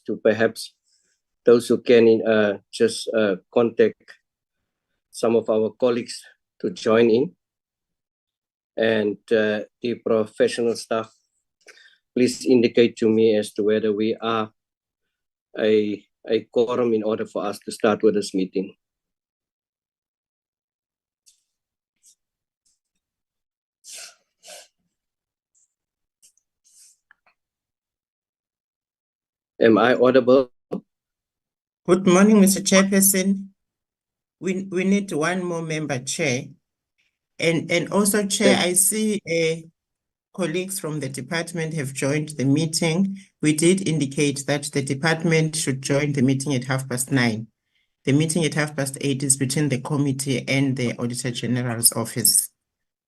to perhaps those who can just contact some of our colleagues to join in. And the professional staff, please indicate to me as to whether we are a quorum in order for us to start with this meeting. Am I audible? Good morning, Mr. Chairperson. We need one more member, Chair. And also, Chair, I see colleagues from the department have joined the meeting. We did indicate that the department should join the meeting at 9:30. The meeting at 8:30 is between the committee and the Auditor General's office.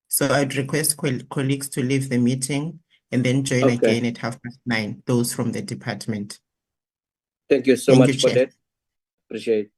So I'd request colleagues to leave the meeting and then join again at 9:30, those from the department. Thank you so much for that. Appreciate it.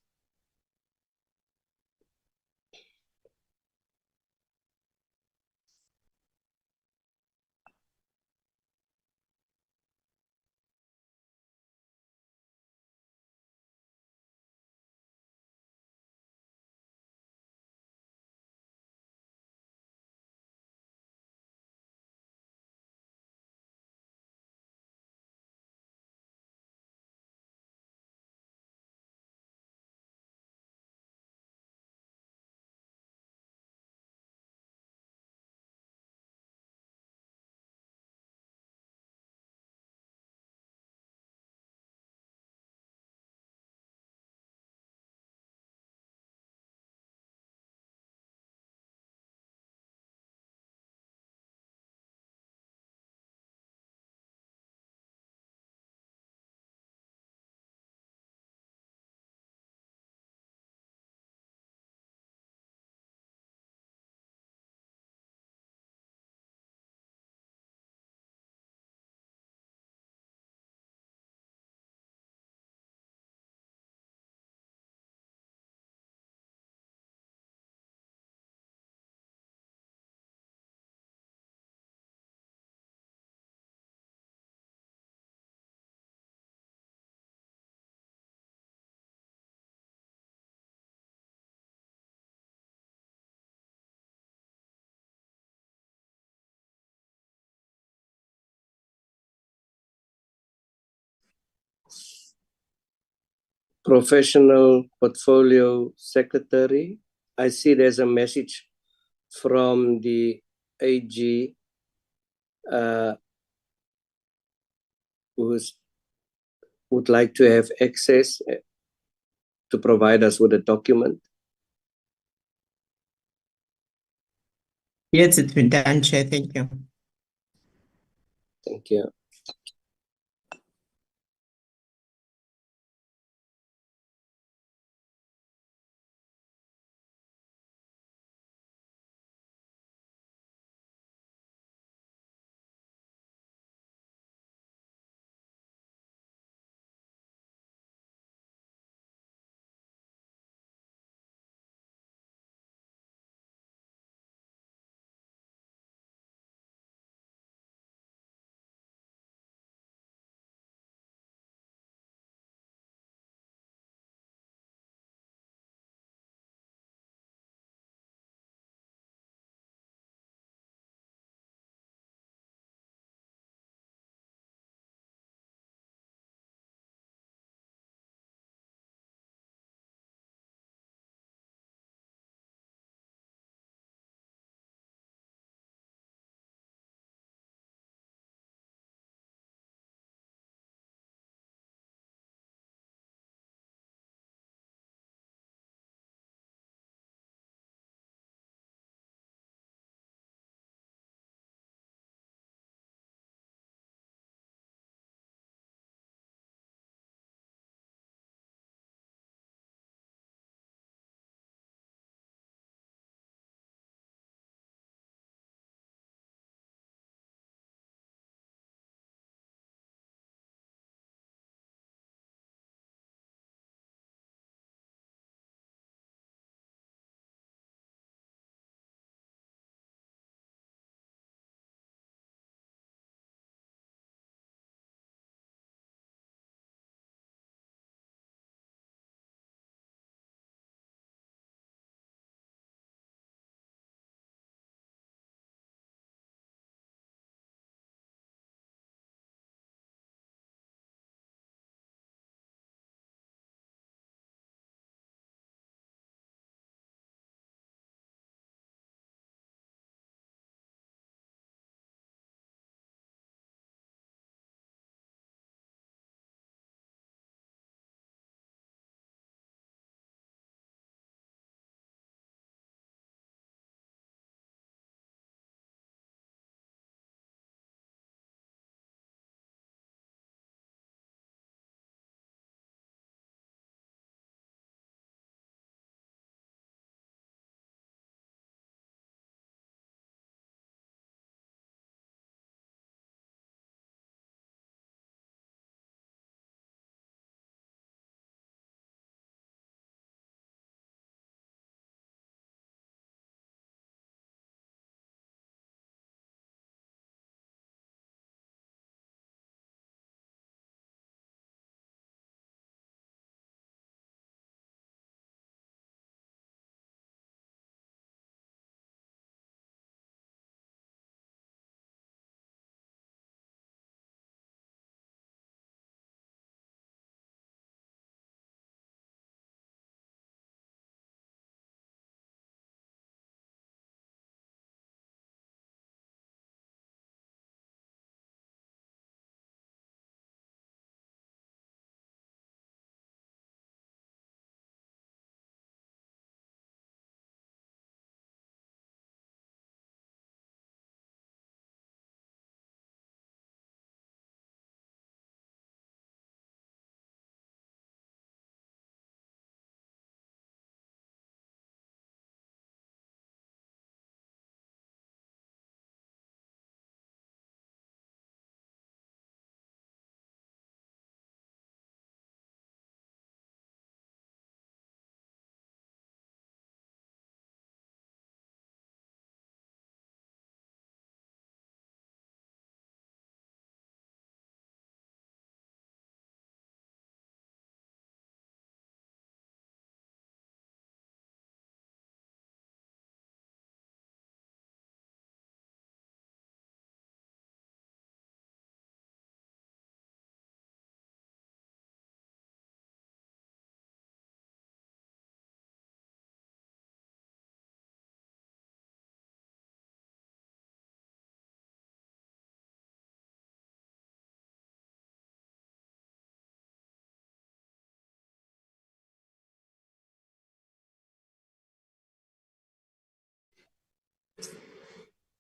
Professional Portfolio Secretary. I see there's a message from the AG who would like to have access to provide us with a document. Yes, it's been done, Chair. Thank you. Thank you.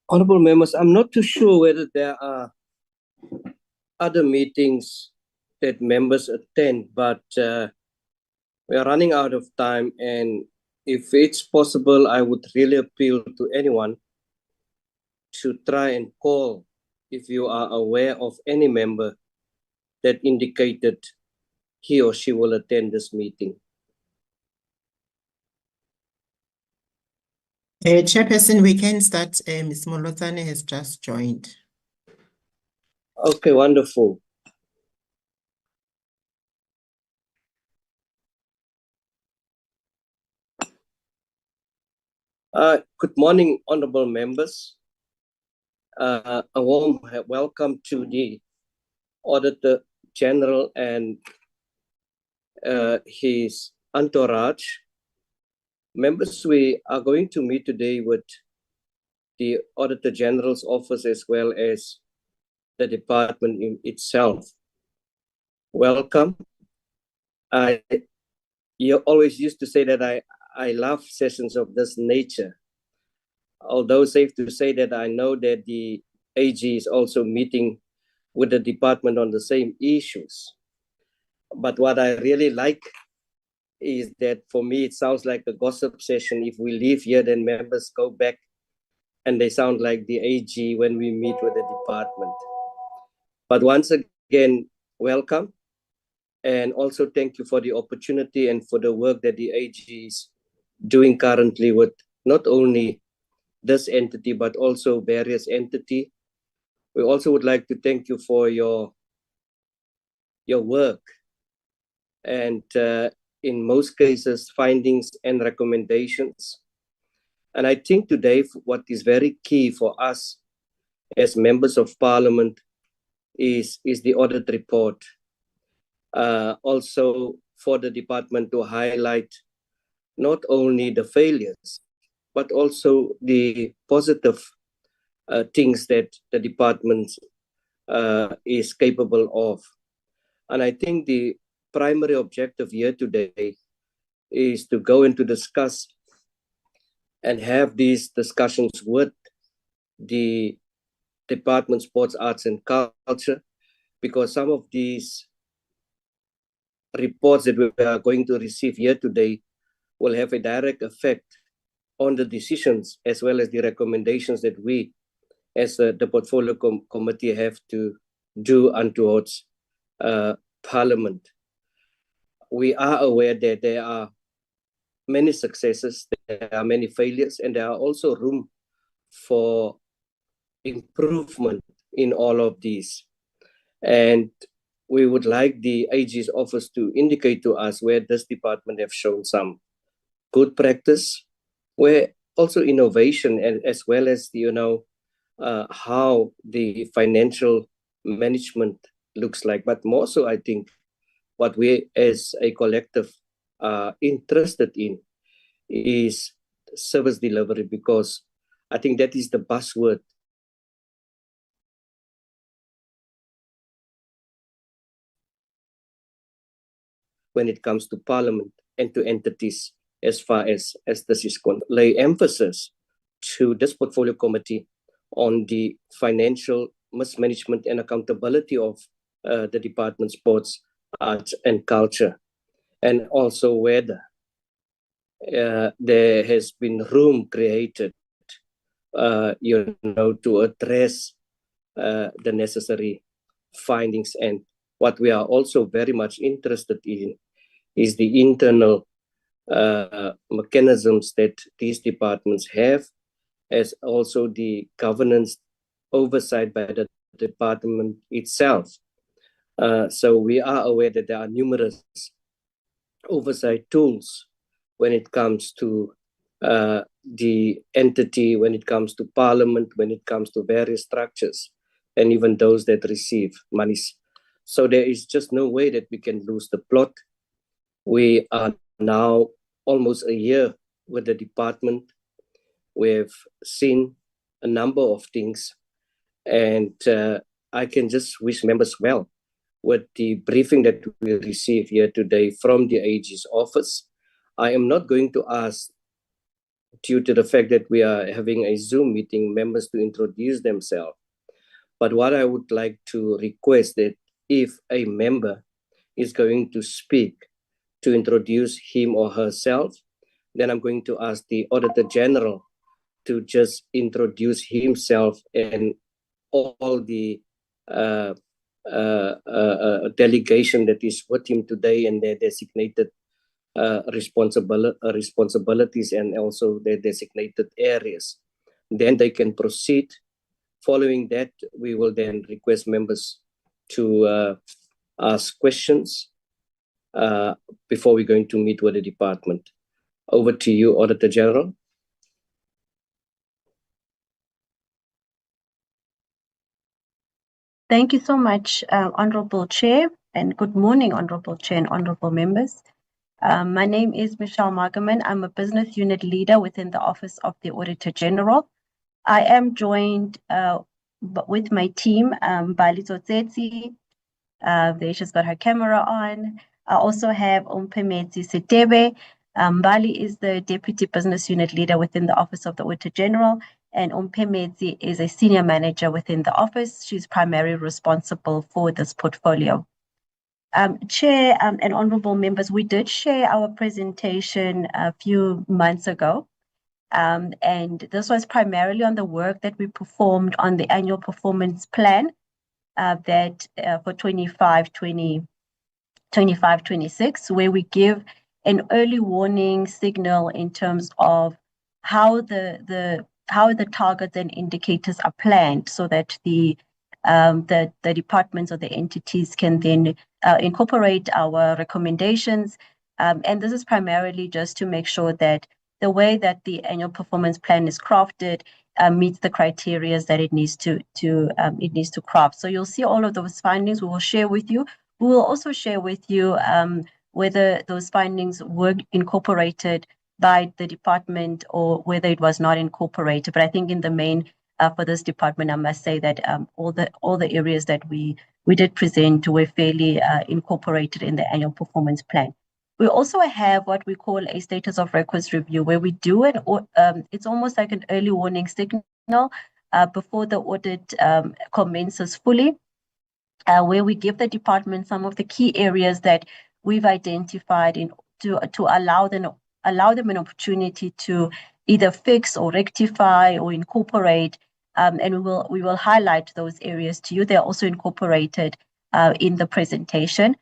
Honorable members, I'm not too sure whether there are other meetings that members attend, but we are running out of time. And if it's possible, I would really appeal to anyone to try and call if you are aware of any member that indicated he or she will attend this meeting. Chairperson, we can start. Ms. Molotsane has just joined. Okay, wonderful. Good morning, honorable members. A warm welcome to the Auditor General and his entourage. Members, we are going to meet today with the Auditor General's office as well as the department in itself. Welcome. You always used to say that I love sessions of this nature. Although safe to say that I know that the AG is also meeting with the department on the same issues. But what I really like is that for me, it sounds like a gossip session. If we leave here, then members go back and they sound like the AG when we meet with the department. But once again, welcome. And also thank you for the opportunity and for the work that the AG is doing currently with not only this entity, but also various entities. We also would like to thank you for your work and in most cases, findings and recommendations. And I think today what is very key for us as members of parliament is the audit report. Also for the department to highlight not only the failures, but also the positive things that the department is capable of. And I think the primary objective here today is to go and to discuss and have these discussions with the Department of Sports, Arts and Culture, because some of these reports that we are going to receive here today will have a direct effect on the decisions as well as the recommendations that we as the portfolio committee have to do towards Parliament. We are aware that there are many successes, there are many failures, and there are also room for improvement in all of these. And we would like the AG's office to indicate to us where this department have shown some good practice, where also innovation and as well as how the financial management looks like. But more so, I think what we as a collective are interested in is service delivery, because I think that is the buzzword when it comes to Parliament and to entities as far as this is concerned. Lay emphasis to this portfolio committee on the financial mismanagement and accountability of the Department of Sports, Arts and Culture, and also whether there has been room created to address the necessary findings. And what we are also very much interested in is the internal mechanisms that these departments have, as also the governance oversight by the department itself. So we are aware that there are numerous oversight tools when it comes to the entity, when it comes to Parliament, when it comes to various structures, and even those that receive monies. So there is just no way that we can lose the plot. We are now almost a year with the department. We've seen a number of things, and I can just wish members well with the briefing that we receive here today from the AG's office. I am not going to ask due to the fact that we are having a Zoom meeting, members to introduce themselves. But what I would like to request that if a member is going to speak to introduce him or herself, then I'm going to ask the Auditor General to just introduce himself and all the delegation that is with him today and their designated responsibilities and also their designated areas. Then they can proceed. Following that, we will then request members to ask questions before we're going to meet with the department. Over to you, Auditor General. Thank you so much, Honorable Chair, and good morning, Honorable Chair and Honorable members. My name is Michelle Margaman. I'm a business unit leader within the Office of the Auditor General. I am joined with my team by Lito Tsetsi. There she's got her camera on. I also have Mpemedzi Setebe. Bali is the Deputy Business Unit Leader within the Office of the Auditor General, and Mpemedzi is a Senior Manager within the office. She's primarily responsible for this portfolio. Chair and honorable members, we did share our presentation a few months ago, and this was primarily on the work that we performed on the annual performance plan that for 25-26, where we give an early warning signal in terms of how the targets and indicators are planned, so that the departments or the entities can then incorporate our recommendations. And this is primarily just to make sure that the way that the annual performance plan is crafted meets the criteria that it needs to craft. So you'll see all of those findings we will share with you. We will also share with you whether those findings were incorporated by the department or whether it was not incorporated. But I think in the main, for this department, I must say that all the areas that we did present were fairly incorporated in the annual performance plan. We also have what we call a status of records review, where we do it. It's almost like an early warning signal before the audit commences fully, where we give the department some of the key areas that we've identified to allow them an opportunity to either fix or rectify or incorporate, and we will highlight those areas to you. They're also incorporated in the presentation.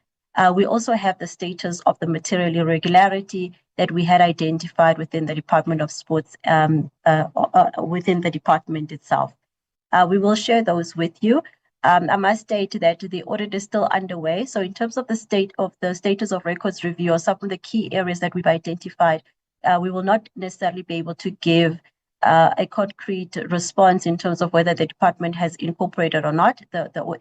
We also have the status of the material irregularity that we had identified within the Department of Sports, within the department itself. We will share those with you. I must state that the audit is still underway. So in terms of the status of records review or some of the key areas that we've identified, we will not necessarily be able to give a concrete response in terms of whether the department has incorporated or not.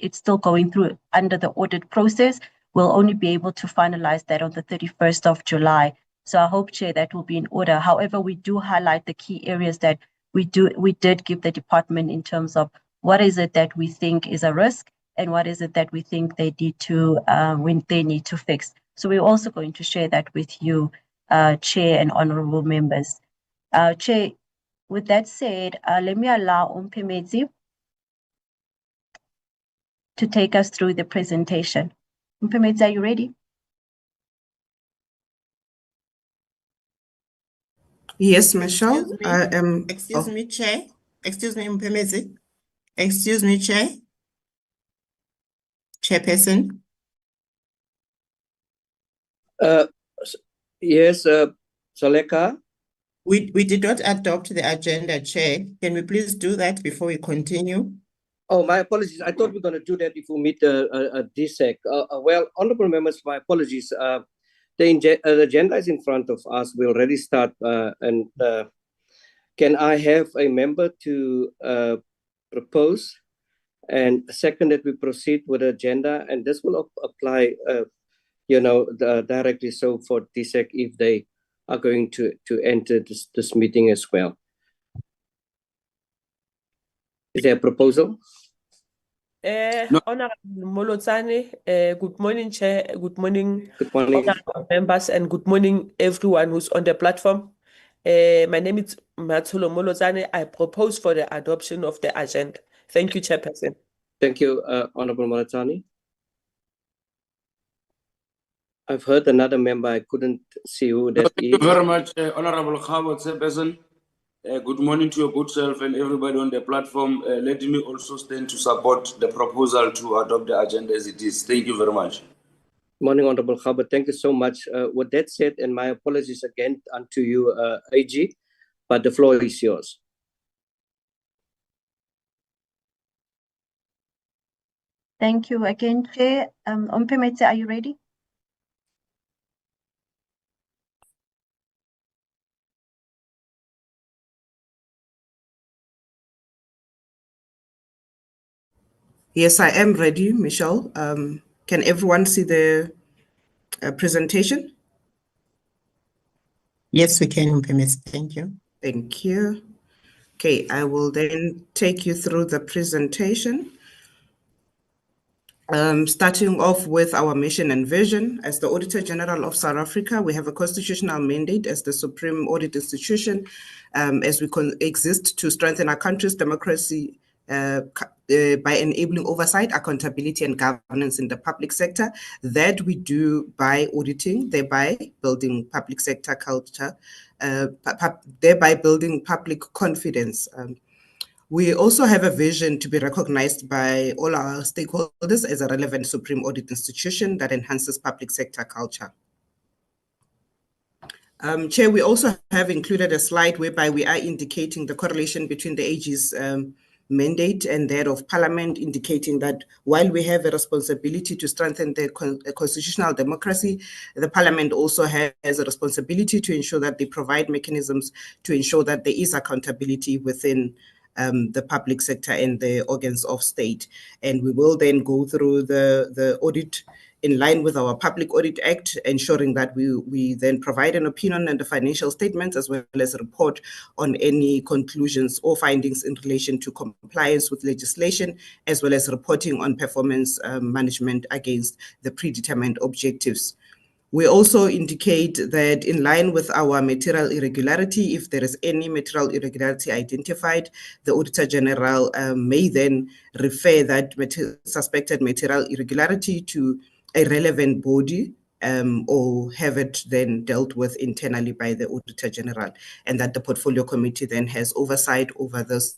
It's still going through under the audit process. We'll only be able to finalize that on the 31st of July. So I hope, Chair, that will be in order. However, we do highlight the key areas that we did give the department in terms of what is it that we think is a risk and what is it that we think they need to fix. So we're also going to share that with you, Chair and honorable members. Chair, with that said, let me allow Mpemedzi to take us through the presentation. Mpemedzi, are you ready? Yes, Michelle. Excuse me, Chair. Excuse me, Mpemedzi. Excuse me, Chair. Chairperson. Yes, Soleka. We did not adopt the agenda, Chair. Can we please do that before we continue? Oh, my apologies. I thought we were going to do that if we meet DSEC. Well, honorable members, my apologies. The agenda is in front of us. We already start. And can I have a member to propose and second that we proceed with the agenda? And this will apply, directly so for DSEC if they are going to enter this meeting as well. Is there a proposal? Honorable Molotsane, good morning, Chair. Good morning, Good morning. honorable members, and good morning, everyone who's on the platform. My name is Mathulo Molotsane. I propose for the adoption of the agenda. Thank you, Chairperson. Thank you, Honorable Molatani. I've heard another member. I couldn't see who that Thank you is. very much, Honorable Khawa, Chairperson. Good morning to your good self and everybody on the platform. Let me also stand to support the proposal to adopt the agenda as it is. Thank you very much. Morning, Honorable Khabar. Thank you so much. With that said, and my apologies again unto you, AG, but the floor is yours. Thank you again, Chair. Ompemetse, are you ready? Yes, I am ready, Michelle. Can everyone see the presentation? Yes, we can, Mpemetse. Thank you. Thank you. Okay, I will then take you through the presentation. Starting off with our mission and vision. As the Auditor General of South Africa, we have a constitutional mandate as the supreme audit institution, as we exist to strengthen our country's democracy by enabling oversight, accountability, and governance in the public sector. That we do by auditing, thereby building public sector culture, thereby building public confidence. We also have a vision to be recognized by all our stakeholders as a relevant supreme audit institution that enhances public sector culture. Chair, we also have included a slide whereby we are indicating the correlation between the AG's mandate and that of Parliament, indicating that while we have a responsibility to strengthen the constitutional democracy, the Parliament also has a responsibility to ensure that they provide mechanisms to ensure that there is accountability within the public sector and the organs of state. And we will then go through the audit in line with our Public Audit Act, ensuring that we then provide an opinion on the financial statements as well as a report on any conclusions or findings in relation to compliance with legislation, as well as reporting on performance management against the predetermined objectives. We also indicate that in line with our material irregularity, if there is any material irregularity identified, the Auditor General may then refer that suspected material irregularity to a relevant body or have it then dealt with internally by the Auditor General, and that the Portfolio Committee then has oversight over this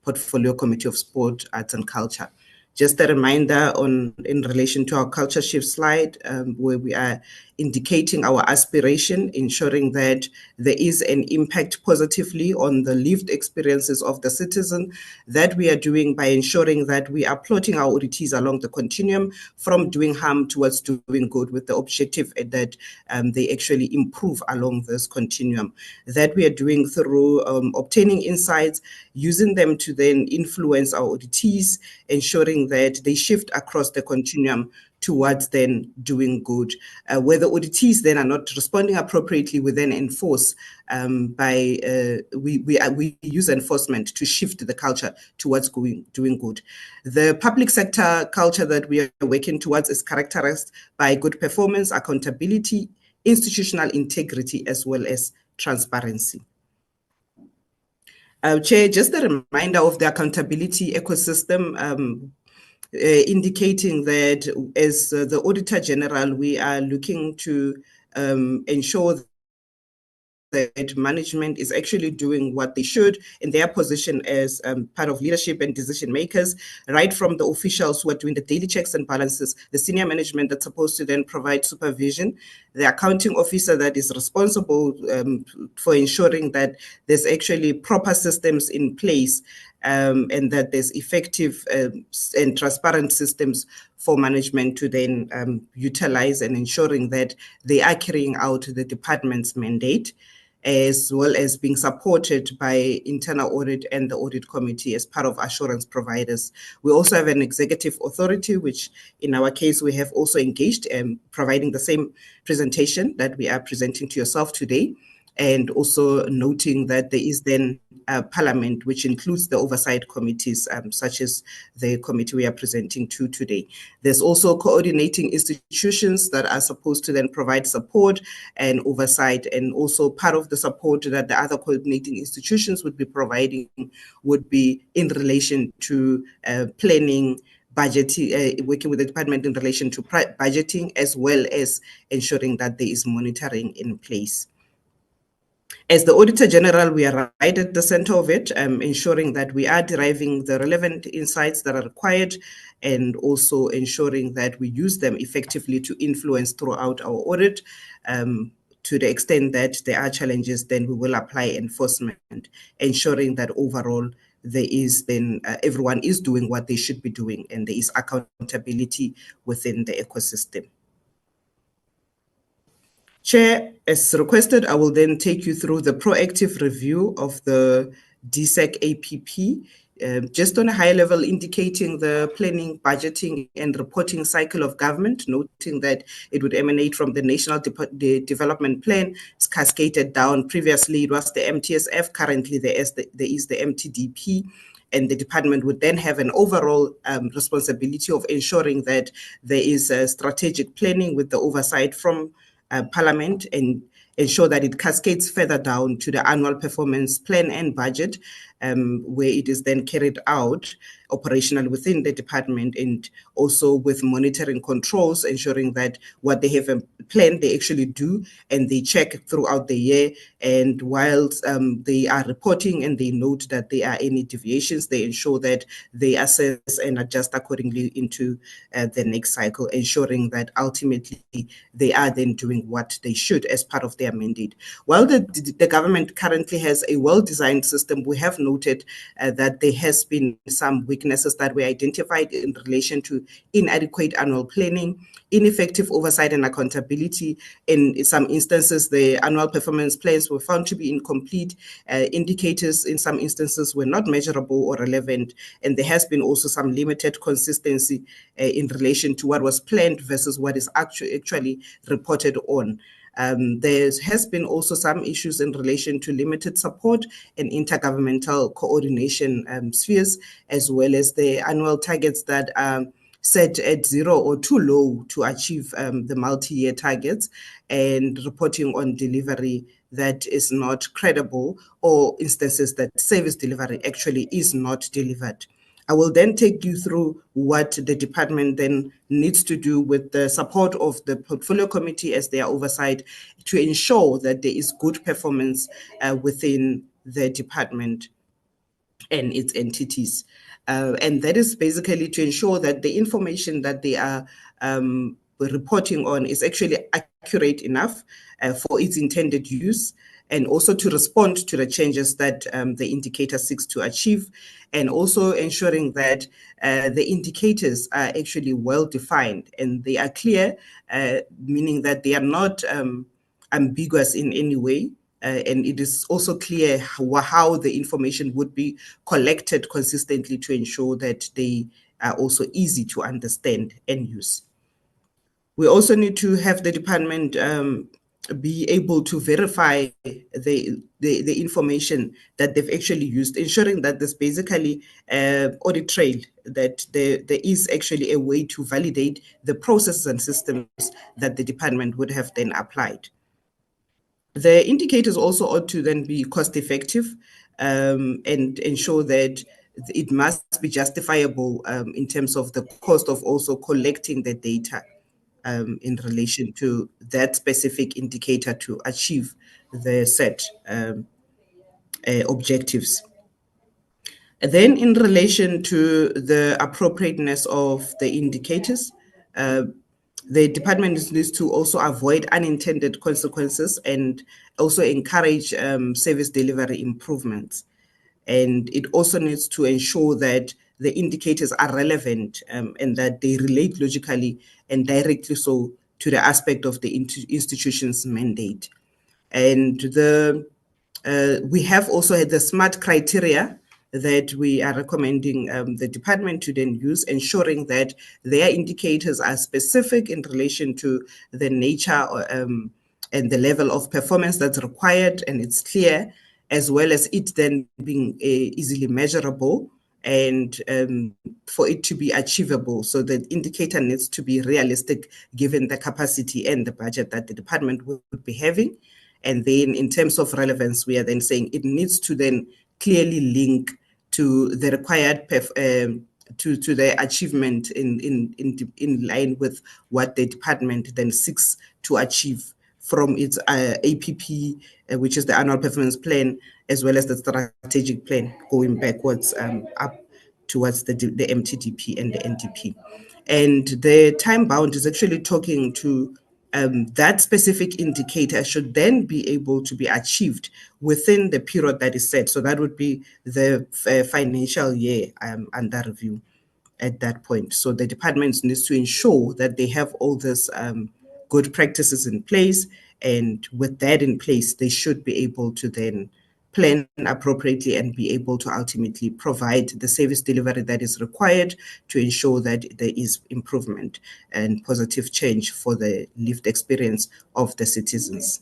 Portfolio Committee of Sport, Arts and Culture. Just a reminder in relation to our culture shift slide, where we are indicating our aspiration, ensuring that there is an impact positively on the lived experiences of the citizen. That we are doing by ensuring that we are plotting our auditees along the continuum from doing harm towards doing good, with the objective that they actually improve along this continuum. That we are doing through obtaining insights, using them to then influence our auditees, ensuring that they shift across the continuum towards then doing good. Where the auditees then are not responding appropriately, we then enforce we use enforcement to shift the culture towards doing good. The public sector culture that we are working towards is characterized by good performance, accountability, institutional integrity, as well as transparency. Chair, just a reminder of the accountability ecosystem, indicating that as the Auditor General, we are looking to ensure that management is actually doing what they should in their position as part of leadership and decision makers, right from the officials who are doing the daily checks and balances, the senior management that's supposed to then provide supervision, the accounting officer that is responsible for ensuring that there's actually proper systems in place, and that there's effective and transparent systems for management to then utilize, and ensuring that they are carrying out the department's mandate, as well as being supported by internal audit and the audit committee as part of assurance providers. We also have an executive authority, which in our case, we have also engaged in providing the same presentation that we are presenting to yourself today. and also noting that there is then Parliament, which includes the oversight committees, such as the committee we are presenting to today. There's also coordinating institutions that are supposed to then provide support and oversight, and also part of the support that the other coordinating institutions would be providing would be in relation to planning, budgeting, working with the department in relation to budgeting, as well as ensuring that there is monitoring in place. As the Auditor General, we are right at the center of it, ensuring that we are deriving the relevant insights that are required, and also ensuring that we use them effectively to influence throughout our audit. To the extent that there are challenges, then we will apply enforcement, ensuring that overall there is then everyone is doing what they should be doing, and there is accountability within the ecosystem. Chair, as requested, I will then take you through the proactive review of the DSEC APP, just on a high level, indicating the planning, budgeting, and reporting cycle of government, noting that it would emanate from the National Development Plan. It's cascaded down. Previously, it was the MTSF. Currently, there is the MTDP. And the department would then have an overall responsibility of ensuring that there is a strategic planning with the oversight from Parliament, and ensure that it cascades further down to the annual performance plan and budget, where it is then carried out operational within the department, and also with monitoring controls, ensuring that what they have planned, they actually do, and they check throughout the year. And whilst they are reporting and they note that there are any deviations, they ensure that they assess and adjust accordingly into the next cycle, ensuring that ultimately they are then doing what they should as part of their mandate. While the government currently has a well-designed system, we have noted that there has been some weaknesses that were identified in relation to inadequate annual planning, ineffective oversight and accountability. In some instances, the annual performance plans were found to be incomplete. Indicators in some instances were not measurable or relevant, and there has been also some limited consistency in relation to what was planned versus what is actually reported on. There has been also some issues in relation to limited support and intergovernmental coordination spheres, as well as the annual targets that are set at zero or too low to achieve the multi-year targets, and reporting on delivery that is not credible, or instances that service delivery actually is not delivered. I will then take you through what the department then needs to do with the support of the portfolio committee as their oversight to ensure that there is good performance within the department and its entities. And that is basically to ensure that the information that they are reporting on is actually accurate enough for its intended use, and also to respond to the changes that the indicator seeks to achieve, and also ensuring that the indicators are actually well defined and they are clear, meaning that they are not ambiguous in any way. And it is also clear how the information would be collected consistently to ensure that they are also easy to understand and use. We also need to have the department be able to verify the information that they've actually used, ensuring that there's basically audit trail, that there is actually a way to validate the processes and systems that the department would have then applied. The indicators also ought to then be cost effective and ensure that it must be justifiable in terms of the cost of also collecting the data in relation to that specific indicator to achieve the set objectives. And then in relation to the appropriateness of the indicators, the department needs to also avoid unintended consequences and also encourage service delivery improvements. And it also needs to ensure that the indicators are relevant and that they relate logically and directly so to the aspect of the institution's mandate. And we have also had the SMART criteria that we are recommending the department to then use, ensuring that their indicators are specific in relation to the nature and the level of performance that's required, and it's clear, as well as it then being easily measurable, and for it to be achievable. So the indicator needs to be realistic given the capacity and the budget that the department would be having. And then in terms of relevance, we are then saying it needs to then clearly link to the required to the achievement in line with what the department then seeks to achieve from its APP, which is the annual performance plan, as well as the strategic plan going backwards up towards the MTDP and the NDP. And the time bound is actually talking to that specific indicator should then be able to be achieved within the period that is set. So that would be the financial year under review at that point. So the department needs to ensure that they have all these good practices in place. And with that in place, they should be able to then plan appropriately and be able to ultimately provide the service delivery that is required to ensure that there is improvement and positive change for the lived experience of the citizens.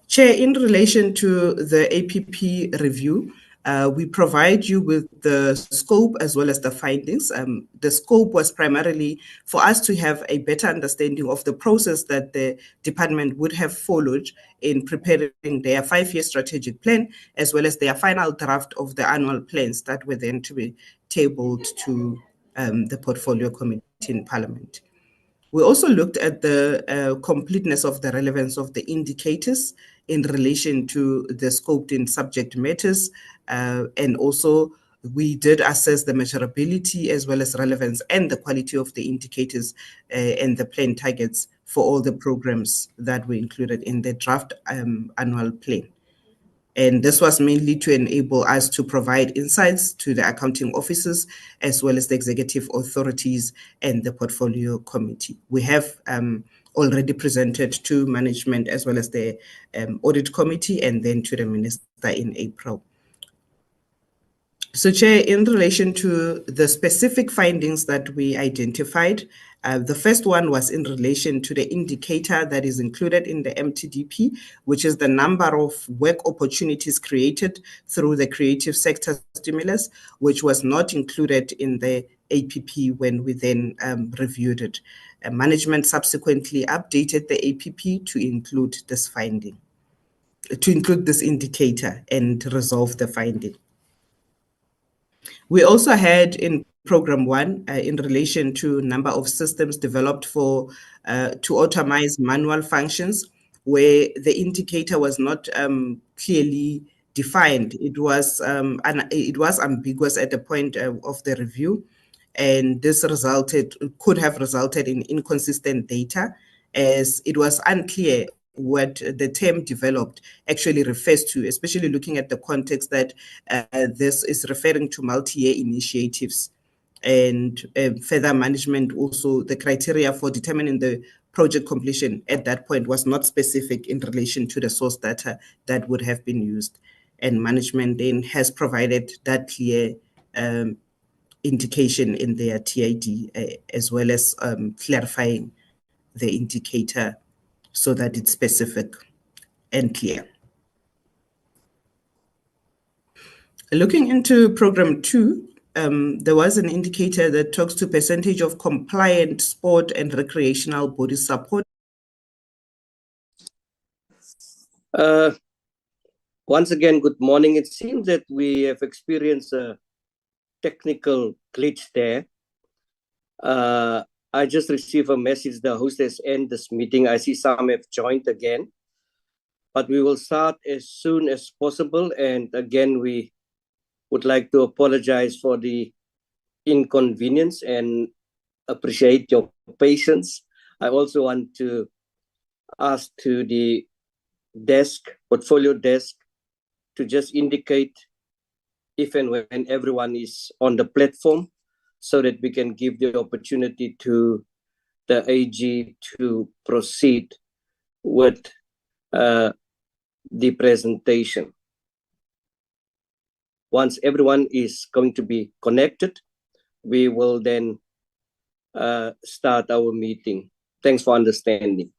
Chair, in relation to the APP review, we provide you with the scope as well as the findings. The scope was primarily for us to have a better understanding of the process that the department would have followed in preparing their 5-year strategic plan, as well as their final draft of the annual plans that were then to be tabled to the portfolio committee in Parliament. We also looked at the completeness of the relevance of the indicators in relation to the scoped in subject matters, and also we did assess the measurability as well as relevance and the quality of the indicators and the plan targets for all the programs that were included in the draft annual plan. And this was mainly to enable us to provide insights to the accounting officers, as well as the executive authorities and the portfolio committee. We have already presented to management as well as the audit committee and then to the minister in April. So, Chair, in relation to the specific findings that we identified, the first one was in relation to the indicator that is included in the MTDP, which is the number of work opportunities created through the creative sector stimulus, which was not included in the APP when we then reviewed it. Management subsequently updated the APP to include this finding, to include this indicator and resolve the finding. We also had in Program 1, in relation to number of systems developed for to automate manual functions, where the indicator was not clearly defined. It was ambiguous at the point of the review, and this could have resulted in inconsistent data, as it was unclear what the term developed actually refers to, especially looking at the context that this is referring to multi-year initiatives. And further management also, the criteria for determining the project completion at that point was not specific in relation to the source data that would have been used. And management then has provided that clear indication in their TID, as well as clarifying the indicator so that it's specific and clear. Looking into Program 2, there was an indicator that talks to percentage of compliant sport and recreational body support. Once again, good morning. It seems that we have experienced a technical glitch there. I just received a message, the host has ended this meeting. I see some have joined again, but we will start as soon as possible. And again, we would like to apologize for the inconvenience and appreciate your patience. I also want to ask to the portfolio desk, to just indicate if and when everyone is on the platform, so that we can give the opportunity to the AG to proceed with the presentation. Once everyone is going to be connected, we will then start our meeting. Thanks for understanding.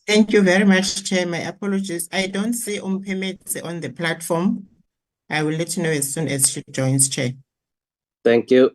Thank you very much, Chair. My apologies. I don't see Umpemetse on the platform. I will let you know as soon as she joins, Chair. Thank you.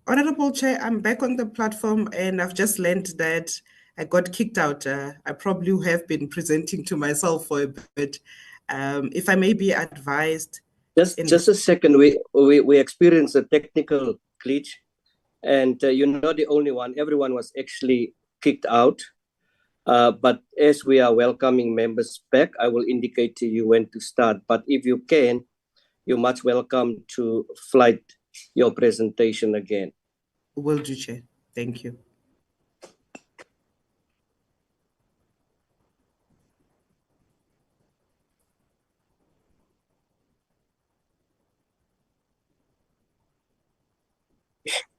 Honorable Chair, I'm back on the platform and I've just learned that I got kicked out. I probably have been presenting to myself for a bit. If I may be advised. Just a second, we experienced a technical glitch, and you're not the only one. Everyone was actually kicked out. But as we are welcoming members back, I will indicate to you when to start. But if you can, you're much welcome to flight your presentation again. Will do, Chair. Thank you.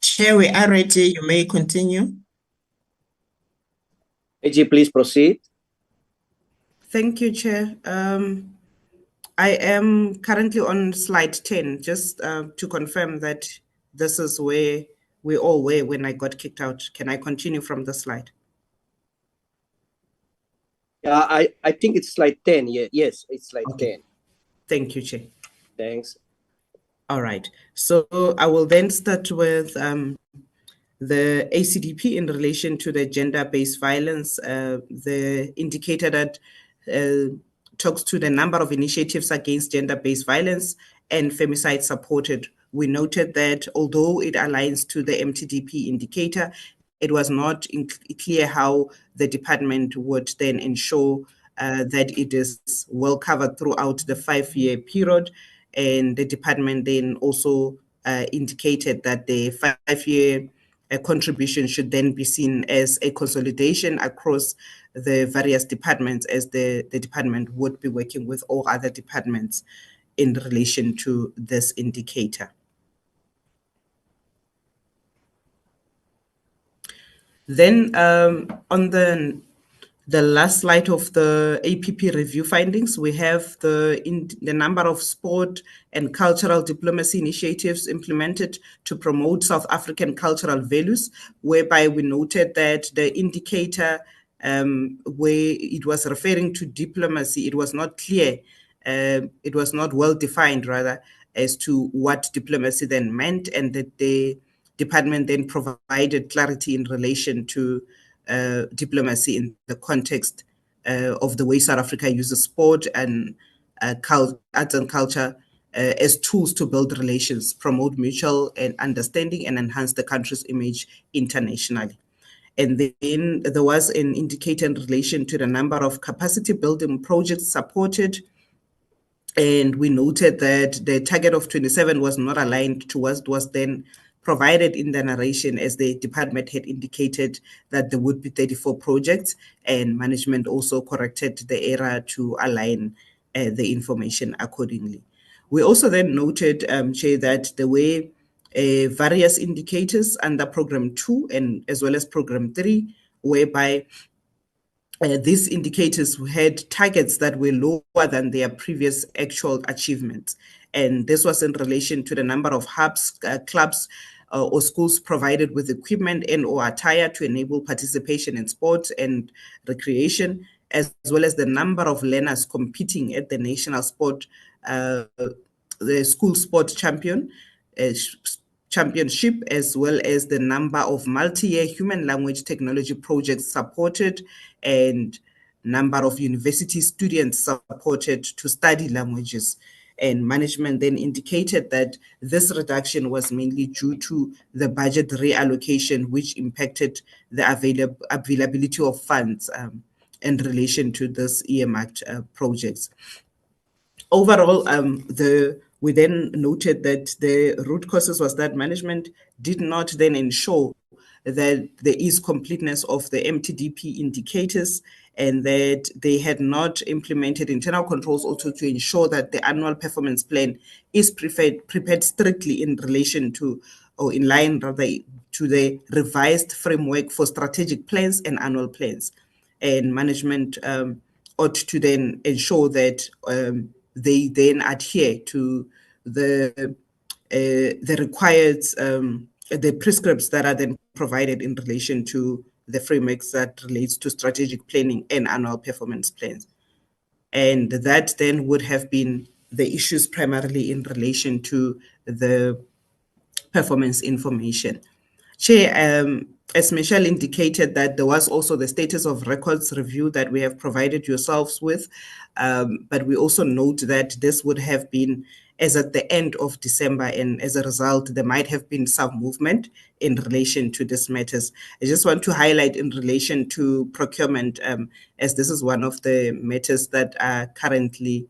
Chair, we are ready. You may continue. AG, please proceed. Thank you, Chair. I am currently on slide 10, just to confirm that this is where we all were when I got kicked out. Can I continue from the slide? Yeah, I think it's slide 10. Yeah, yes, it's slide 10. Thank you, Chair. Thanks. All right. So I will then start with the ACDP in relation to the gender-based violence, the indicator that talks to the number of initiatives against gender-based violence and femicide supported. We noted that although it aligns to the MTDP indicator, it was not clear how the department would then ensure that it is well covered throughout the 5-year period. And the department then also indicated that the 5-year contribution should then be seen as a consolidation across the various departments, as the department would be working with all other departments in relation to this indicator. Then on the last slide of the APP review findings, we have the number of sport and cultural diplomacy initiatives implemented to promote South African cultural values, whereby we noted that the indicator where it was referring to diplomacy, it was not clear, it was not well defined rather, as to what diplomacy then meant, and that the department then provided clarity in relation to diplomacy in the context of the way South Africa uses sport and arts and culture as tools to build relations, promote mutual understanding, and enhance the country's image internationally. And then there was an indicator in relation to the number of capacity building projects supported. And we noted that the target of 27 was not aligned to what was then provided in the narration, as the department had indicated that there would be 34 projects, and management also corrected the error to align the information accordingly. We also then noted, Chair, that there were various indicators under Program 2 and as well as Program 3, whereby these indicators had targets that were lower than their previous actual achievements. And this was in relation to the number of hubs, clubs, or schools provided with equipment and or attire to enable participation in sports and recreation, as well as the number of learners competing at the national sport, the school sport championship, as well as the number of multi-year human language technology projects supported and number of university students supported to study languages. And management then indicated that this reduction was mainly due to the budget reallocation, which impacted the availability of funds in relation to this earmarked projects. Overall, the We then noted that the root causes was that management did not then ensure that there is completeness of the MTDP indicators, and that they had not implemented internal controls also to ensure that the annual performance plan is prepared strictly in relation to, or in line rather, to the revised framework for strategic plans and annual plans. And management ought to then ensure that they then adhere to the required the prescripts that are then provided in relation to the frameworks that relates to strategic planning and annual performance plans. And that then would have been the issues primarily in relation to the performance information. Chair, as Michelle indicated, that there was also the status of records review that we have provided yourselves with, but we also note that this would have been as at the end of December, and as a result, there might have been some movement in relation to these matters. I just want to highlight in relation to procurement, as this is one of the matters that are currently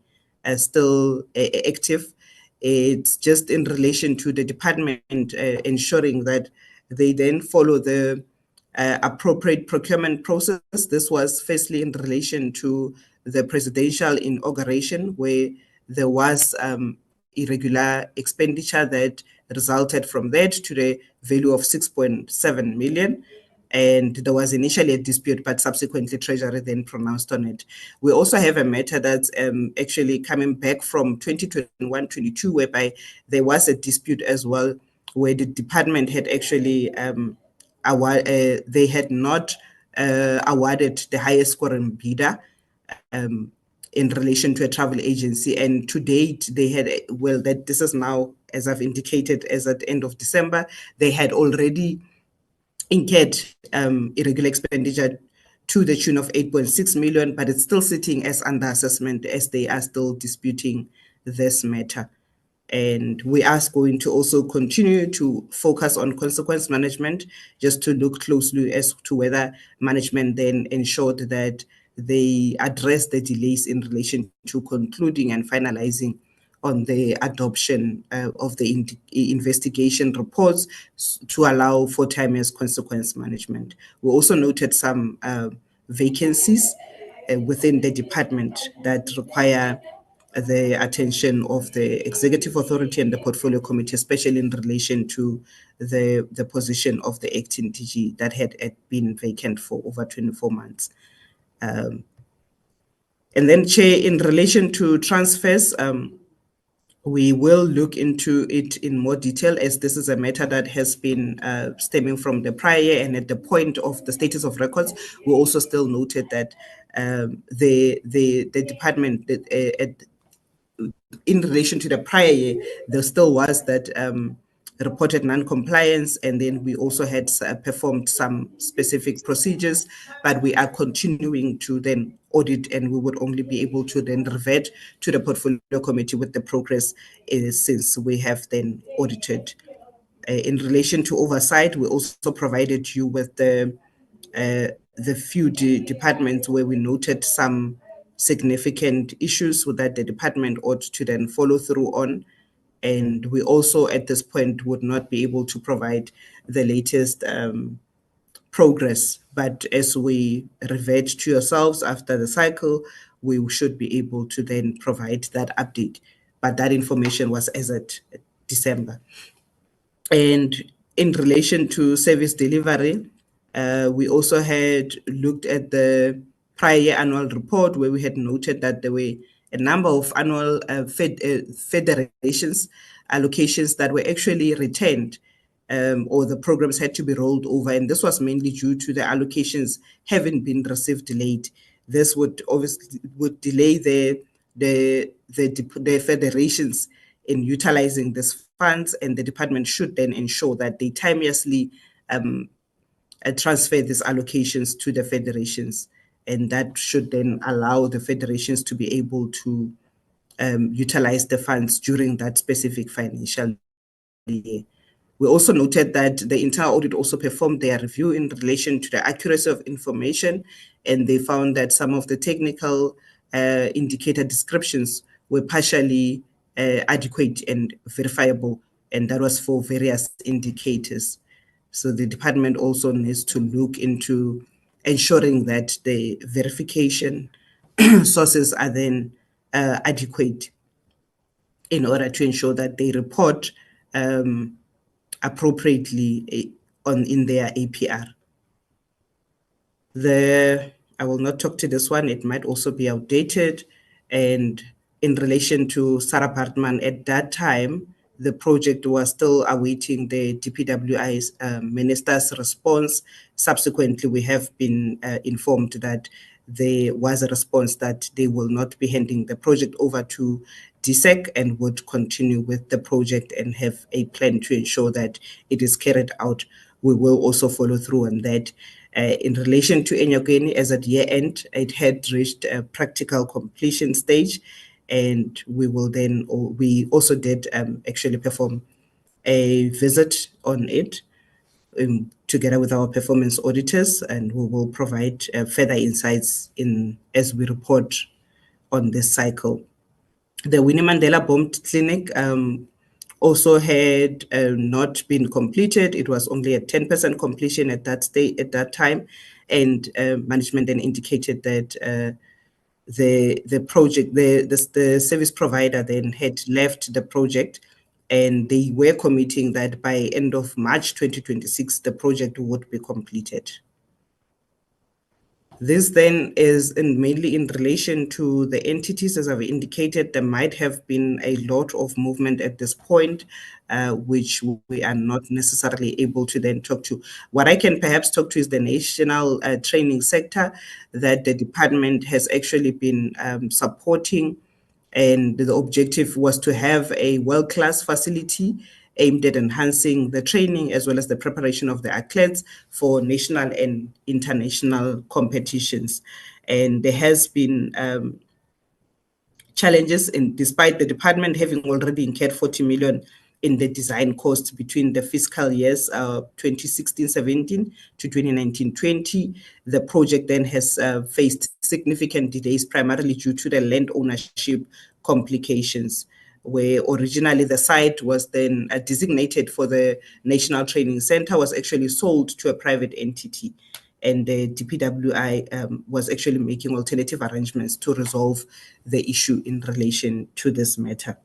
still active. It's just in relation to the department ensuring that they then follow the appropriate procurement process. This was firstly in relation to the presidential inauguration, where there was irregular expenditure that resulted from that to the value of 6.7 million. And there was initially a dispute, but subsequently Treasury then pronounced on it. We also have a matter that's actually coming back from 2021-22, whereby there was a dispute as well, where the department had actually they had not awarded the highest scoring bidder in relation to a travel agency, and to date they had, well, that this is now, as I've indicated, as at the end of December, they had already incurred irregular expenditure to the tune of 8.6 million, but it's still sitting as under assessment as they are still disputing this matter. And we are going to also continue to focus on consequence management, just to look closely as to whether management then ensured that they address the delays in relation to concluding and finalizing on the adoption of the investigation reports to allow for timeous consequence management. We also noted some vacancies within the department that require the attention of the executive authority and the portfolio committee, especially in relation to the position of the acting DG that had been vacant for over 24 months. And then, Chair, in relation to transfers, we will look into it in more detail, as this is a matter that has been stemming from the prior year, and at the point of the status of records, we also still noted that the department in relation to the prior year, there still was that reported non-compliance, and then we also had performed some specific procedures, but we are continuing to then audit, and we would only be able to then revert to the portfolio committee with the progress since we have then audited. In relation to oversight, we also provided you with the few departments where we noted some significant issues that the department ought to then follow through on. And we also, at this point, would not be able to provide the latest progress. But as we revert to yourselves after the cycle, we should be able to then provide that update. But that information was as at December. And in relation to service delivery, we also had looked at the prior year annual report, where we had noted that there were a number of annual federations allocations that were actually retained, or the programs had to be rolled over, and this was mainly due to the allocations having been received late. This would obviously delay the federations in utilizing these funds, and the department should then ensure that they timeously transfer these allocations to the federations, and that should then allow the federations to be able to utilize the funds during that specific financial year. We also noted that the internal audit also performed their review in relation to the accuracy of information, and they found that some of the technical indicator descriptions were partially adequate and verifiable, and that was for various indicators. So the department also needs to look into ensuring that the verification sources are then adequate in order to ensure that they report appropriately in their APR. I will not talk to this one, it might also be outdated. And in relation to Sarah Bartman, at that time, the project was still awaiting the DPWI's minister's response. Subsequently, we have been informed that there was a response that they will not be handing the project over to DSEC and would continue with the project and have a plan to ensure that it is carried out. We will also follow through on that. In relation to Enyokeni, as at year end, it had reached a practical completion stage, and we also did actually perform a visit on it together with our performance auditors, and we will provide further insights as we report on this cycle. The Winnie Mandela Bomb Clinic also had not been completed. It was only at 10% completion at that time, and management then indicated that the project, the service provider then had left the project, and they were committing that by end of March 2026 the project would be completed. This then is mainly in relation to the entities. As I've indicated, there might have been a lot of movement at this point, which we are not necessarily able to then talk to. What I can perhaps talk to is the national training sector that the department has actually been supporting, and the objective was to have a world-class facility aimed at enhancing the training as well as the preparation of the athletes for national and international competitions. And there has been challenges, and despite the department having already incurred 40 million in the design costs between the fiscal years 2016-17 to 2019-20, the project then has faced significant delays, primarily due to the land ownership complications, where originally the site was then designated for the National Training Center, was actually sold to a private entity. And the DPWI was actually making alternative arrangements to resolve the issue in relation to this matter.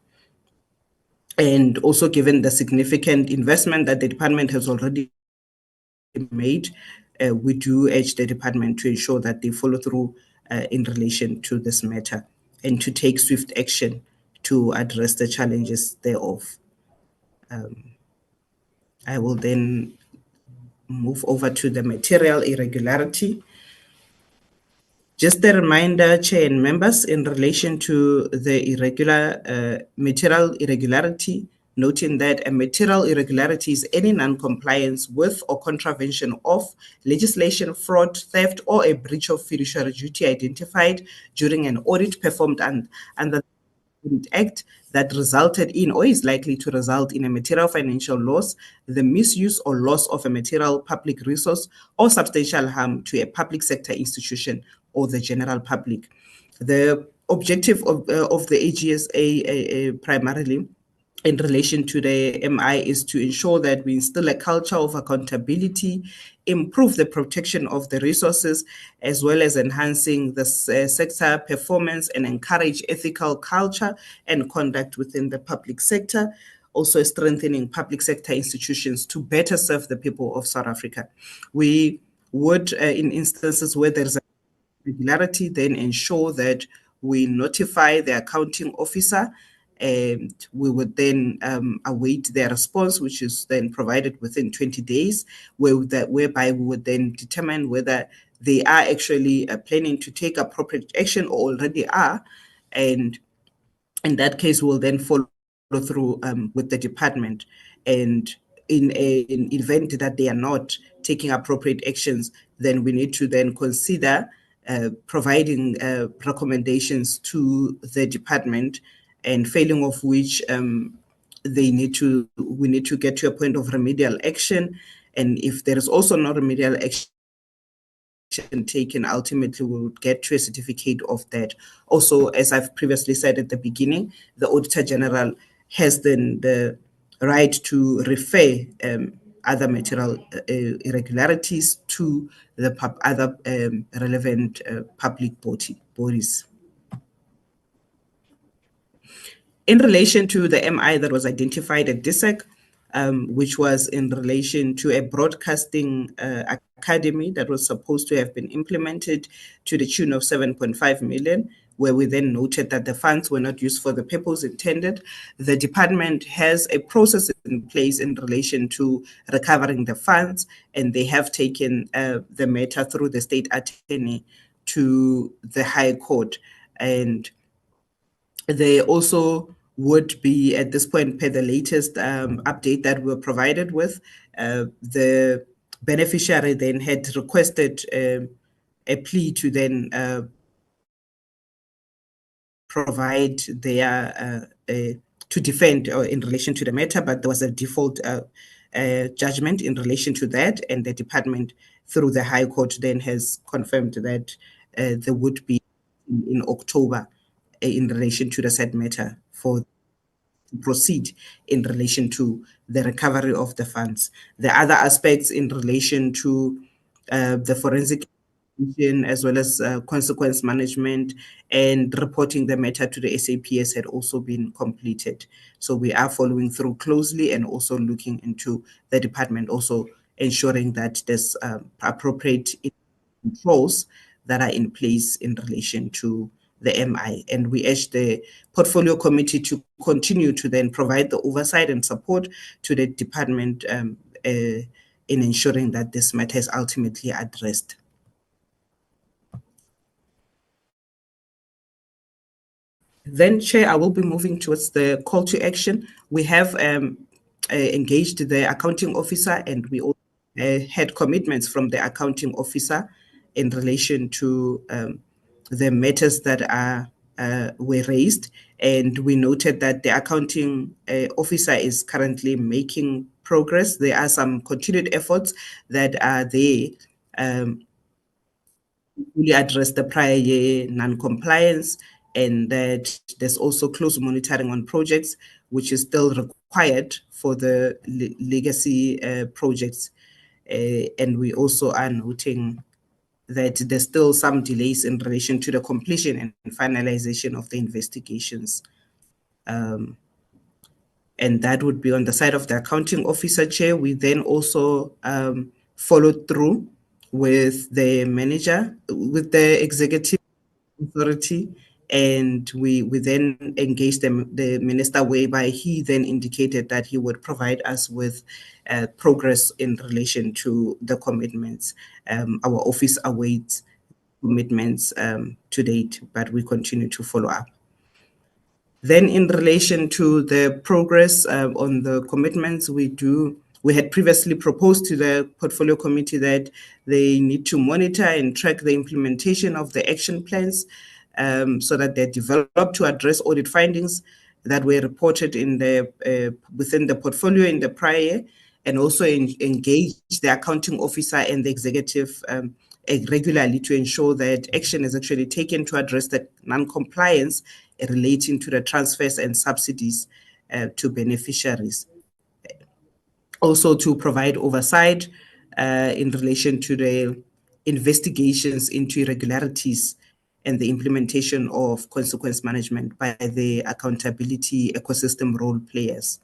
And also, given the significant investment that the department has already made, we do urge the department to ensure that they follow through in relation to this matter and to take swift action to address the challenges thereof. I will then move over to the material irregularity. Just a reminder, Chair and members, in relation to the material irregularity, noting that a material irregularity is any non-compliance with or contravention of legislation, fraud, theft, or a breach of fiduciary duty identified during an audit performed under the Act that resulted in or is likely to result in a material financial loss, the misuse or loss of a material public resource, or substantial harm to a public sector institution or the general public. The objective of the AGSA primarily in relation to the MI is to ensure that we instill a culture of accountability, improve the protection of the resources, as well as enhancing the sector performance and encourage ethical culture and conduct within the public sector, also strengthening public sector institutions to better serve the people of South Africa. We would, in instances where there's a regularity, then ensure that we notify the accounting officer, and we would then await their response, which is then provided within 20 days, whereby we would then determine whether they are actually planning to take appropriate action or already are. And in that case, we'll then follow through with the department. And in an event that they are not taking appropriate actions, then we need to then consider providing recommendations to the department, and failing of which we need to get to a point of remedial action. And if there is also no remedial action action taken, ultimately we would get to a certificate of that. Also, as I've previously said at the beginning, the Auditor General has then the right to refer other material irregularities to the other relevant public bodies. In relation to the MI that was identified at DISEC, which was in relation to a broadcasting academy that was supposed to have been implemented to the tune of 7.5 million, where we then noted that the funds were not used for the purpose intended. The department has a process in place in relation to recovering the funds, and they have taken the matter through the state attorney to the High Court. And they also would be, at this point, per the latest update that we were provided with, the beneficiary then had requested a plea to then provide their to defend in relation to the matter, but there was a default judgment in relation to that, and the department through the High Court then has confirmed that there would be in October in relation to the said matter for to proceed in relation to the recovery of the funds. The other aspects in relation to the forensic as well as consequence management and reporting the matter to the SAPS had also been completed. So we are following through closely and also looking into the department, also ensuring that there's appropriate controls that are in place in relation to the MI. And we urge the portfolio committee to continue to then provide the oversight and support to the department in ensuring that this matter is ultimately addressed. Then, Chair, I will be moving towards the call to action. We have engaged the accounting officer, and we also had commitments from the accounting officer in relation to the matters that were raised. And we noted that the accounting officer is currently making progress. There are some continued efforts that are there fully address the prior year non-compliance, and that there's also close monitoring on projects, which is still required for the legacy projects. And we also are noting that there's still some delays in relation to the completion and finalization of the investigations. And that would be on the side of the accounting officer, Chair. We then also followed through with the manager, with the executive authority, and we then engaged the minister, whereby he then indicated that he would provide us with progress in relation to the commitments. Our office awaits commitments to date, but we continue to follow up. Then in relation to the progress on the commitments, we had previously proposed to the portfolio committee that they need to monitor and track the implementation of the action plans so that they're developed to address audit findings that were reported in the within the portfolio in the prior year, and also engage the accounting officer and the executive regularly to ensure that action is actually taken to address the non-compliance relating to the transfers and subsidies to beneficiaries. Also to provide oversight in relation to the investigations into irregularities and the implementation of consequence management by the accountability ecosystem role players.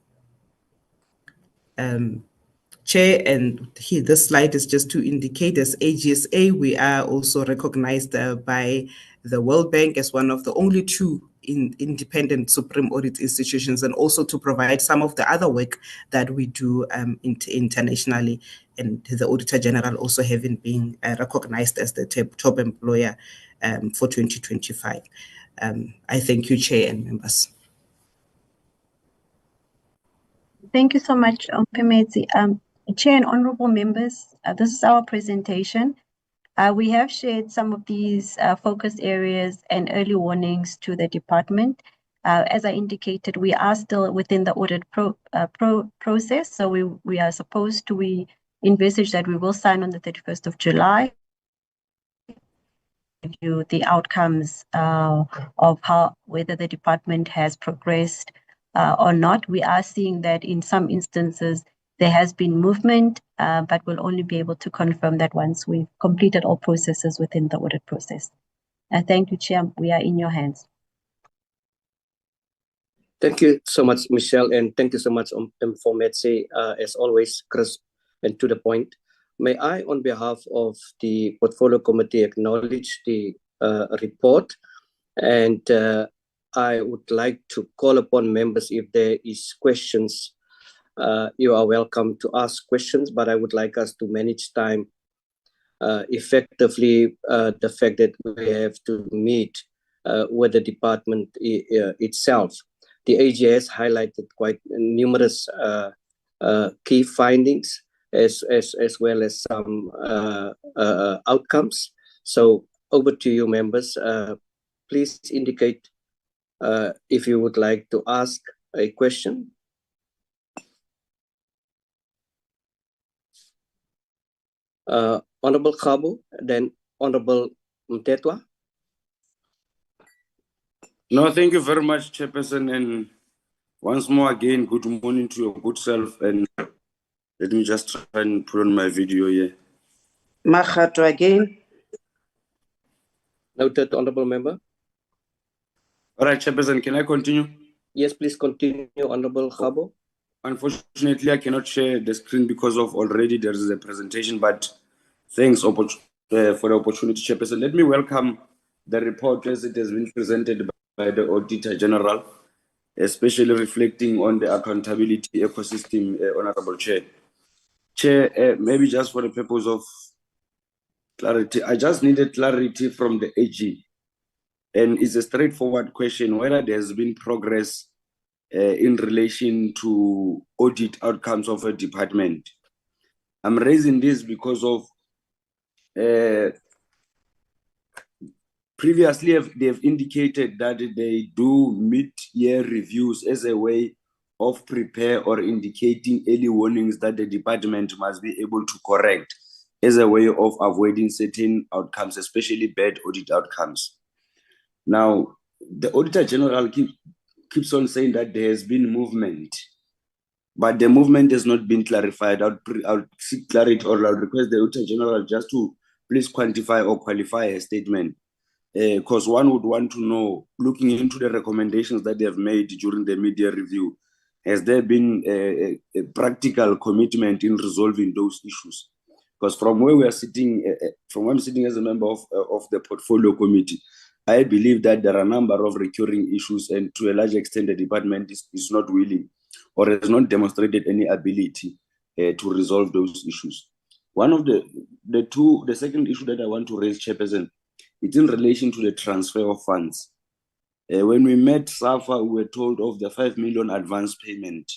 Chair, and here this slide is just to indicate as AGSA, we are also recognized by the World Bank as one of the only two independent supreme audit institutions, and also to provide some of the other work that we do internationally, and the Auditor General also having been recognized as the top employer for 2025. I thank you, Chair and members. Thank you so much, Mpimedzi. Chair and honorable members, this is our presentation. We have shared some of these focus areas and early warnings to the department. As I indicated, we are still within the audit process, so we are supposed to, we envisage that we will sign on the 31st of July. you the outcomes of whether the department has progressed or not. We are seeing that in some instances there has been movement, but we'll only be able to confirm that once we've completed all processes within the audit process. Thank you, Chair. We are in your hands. Thank you so much, Michelle, and thank you so much, Mfometse, as always, crisp and to the point. May I, on behalf of the Portfolio Committee, acknowledge the report, and I would like to call upon members if there is questions. You are welcome to ask questions, but I would like us to manage time effectively. The fact that we have to meet with the department itself. The AG has highlighted quite numerous key findings as well as some outcomes. So over to you, members. Please indicate if you would like to ask a question. Honorable Khabu, then Honorable Mtetwa. No, thank you very much, Chairperson. And once more again, good morning to your good self. And let me just try and put on my video here. Makhato again. Noted, Honorable Member. All right, Chairperson, can I continue? Yes, please continue, Honorable Khabu. Unfortunately, I cannot share the screen because of already there is a presentation, but thanks for the opportunity, Chairperson. Let me welcome the report as it has been presented by the Auditor General, especially reflecting on the accountability ecosystem, Honorable Chair. Chair, maybe just for the purpose of clarity, I just needed clarity from the AG. And it's a straightforward question, whether there's been progress in relation to audit outcomes of a department. I'm raising this because of previously they've indicated that they do mid-year reviews as a way of prepare or indicating early warnings that the department must be able to correct as a way of avoiding certain outcomes, especially bad audit outcomes. Now, the Auditor General keeps on saying that there has been movement, but the movement has not been clarified. I'll seek clarity, or I'll request the Auditor General just to please quantify or qualify a statement, because one would want to know, looking into the recommendations that they have made during the media review, has there been a practical commitment in resolving those issues? Because from where we are sitting, from where I'm sitting as a member of the Portfolio Committee, I believe that there are a number of recurring issues, and to a large extent, the department is not willing or has not demonstrated any ability to resolve those issues. One of the second issue that I want to raise, Chairperson, it's in relation to the transfer of funds. When we met SAFA, we were told of the 5 million advance payment.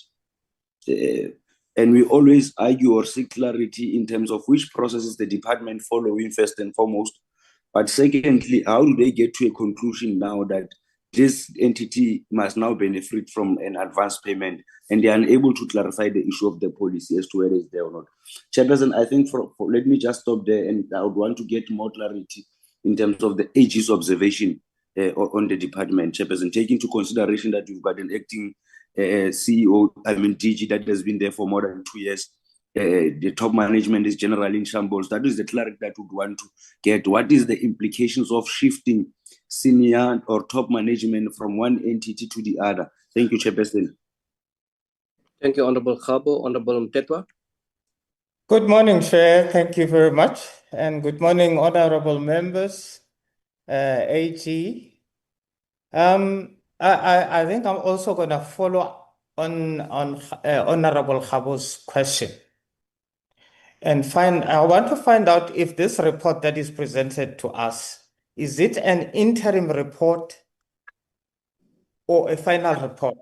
And we always argue or seek clarity in terms of which processes the department following first and foremost. But secondly, how do they get to a conclusion now that this entity must now benefit from an advance payment, and they are unable to clarify the issue of the policy as to whether it's there or not? Chairperson, I think let me just stop there, and I would want to get more clarity in terms of the AG's observation on the department, Chairperson, taking into consideration that you've got an acting CEO, DG, that has been there for more than 2 years. The top management is generally in shambles. That is the clarity that would want to get. What is the implications of shifting senior or top management from one entity to the other? Thank you, Chairperson. Thank you, Honorable Khabu. Honorable Mtetwa. Good morning, Chair. Thank you very much. And good morning, honorable members, AG. I think I'm also going to follow on Honorable Khabu's question. And I want to find out if this report that is presented to us, is it an interim report or a final report?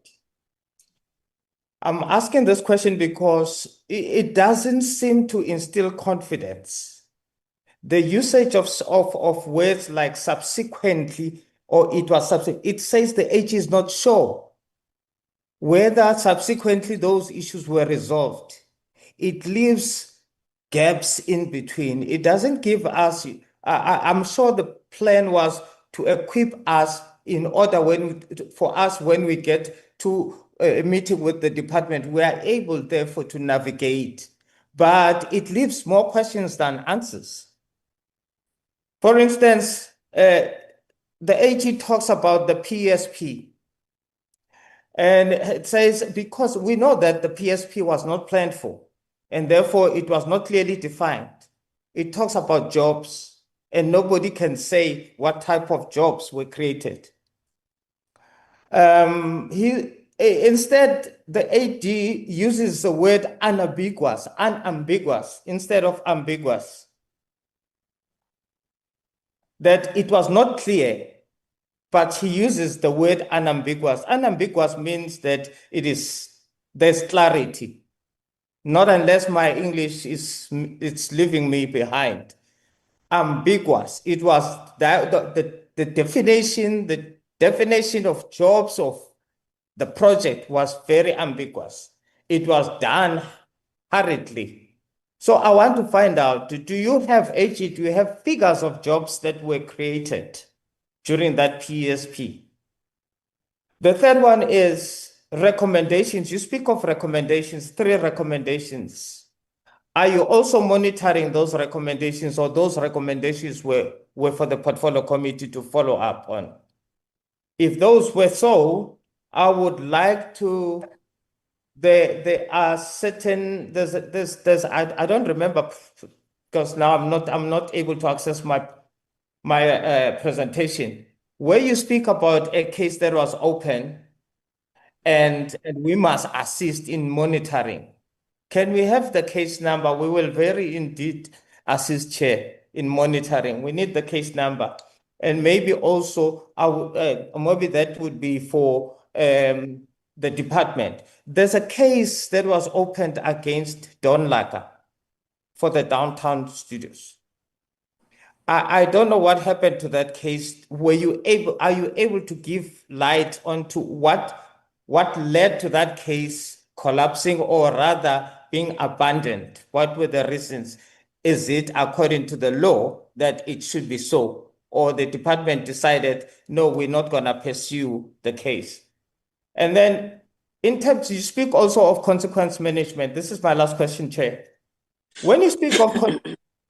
I'm asking this question because it doesn't seem to instill confidence. The usage of words like subsequently or it was subsequent, it says the AG is not sure whether subsequently those issues were resolved. It leaves gaps in between. It doesn't give us, I'm sure plan was to equip us in order for us when we get to a meeting with the department, we are able therefore to navigate, but it leaves more questions than answers. For instance, the AG talks about the PSP. And it says, because we know that the PSP was not planned for, and therefore it was not clearly defined. It talks about jobs, and nobody can say what type of jobs were created. Instead, the AD uses the word unambiguous instead of ambiguous. That it was not clear, but he uses the word unambiguous. Unambiguous means that there's clarity. Not unless my English it's leaving me behind. Ambiguous. It was the definition of jobs of the project was very ambiguous. It was done hurriedly. So I want to find out, do you have figures of jobs that were created during that PSP? The third one is recommendations. You speak of recommendations, 3 recommendations. Are you also monitoring those recommendations, or those recommendations were for the portfolio committee to follow up on? If those were so, I would like to, there are certain, I don't remember, because now I'm not able to access my presentation, where you speak about a case that was open and we must assist in monitoring. Can we have the case number? We will very indeed assist, Chair, in monitoring. We need the case number. And maybe also, maybe that would be for the department. There's a case that was opened against Don Laka for the downtown studios. I don't know what happened to that case. Are you able to give light onto what led to that case collapsing, or rather being abandoned? What were the reasons? Is it according to the law that it should be so, or the department decided, no, we're not going to pursue the case? And then in terms, you speak also of consequence management. This is my last question, Chair. When you speak of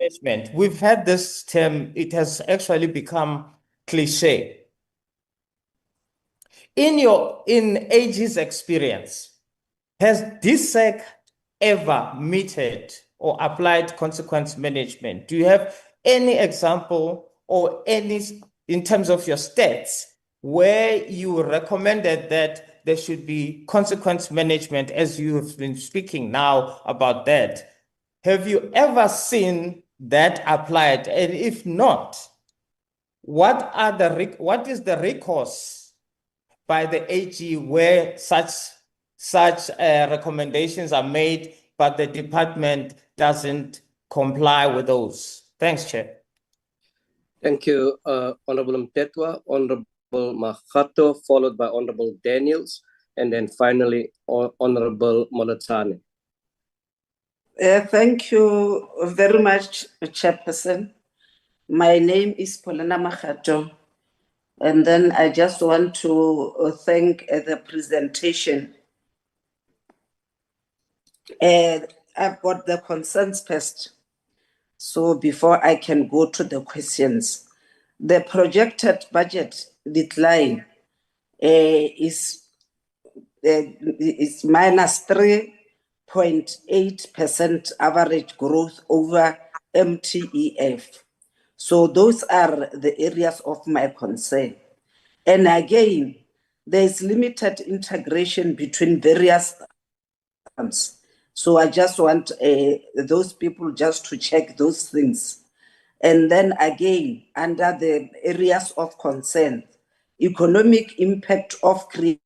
management, we've had this term, it has actually become cliche. In AG's experience, has DSEC ever meted or applied consequence management? Do you have any example or any, in terms of your stats, where you recommended that there should be consequence management, as you have been speaking now about that? Have you ever seen that applied? And if not, what is the recourse by the AG where such recommendations are made, but the department doesn't comply with those? Thanks, Chair. Thank you, Honorable Mtetwa, Honorable Makgato, followed by Honorable Daniels, and then finally Honorable Molotsane. Thank you very much, Chairperson. My name is Polena Makgato, and then I just want to thank the presentation. I've got the concerns first. So before I can go to the questions, the projected budget decline is minus 3.8% average growth over MTEF. So those are the areas of my concern. And again, there's limited integration between various funds. So I just want those people just to check those things. And then again, under the areas of concern, economic impact of creative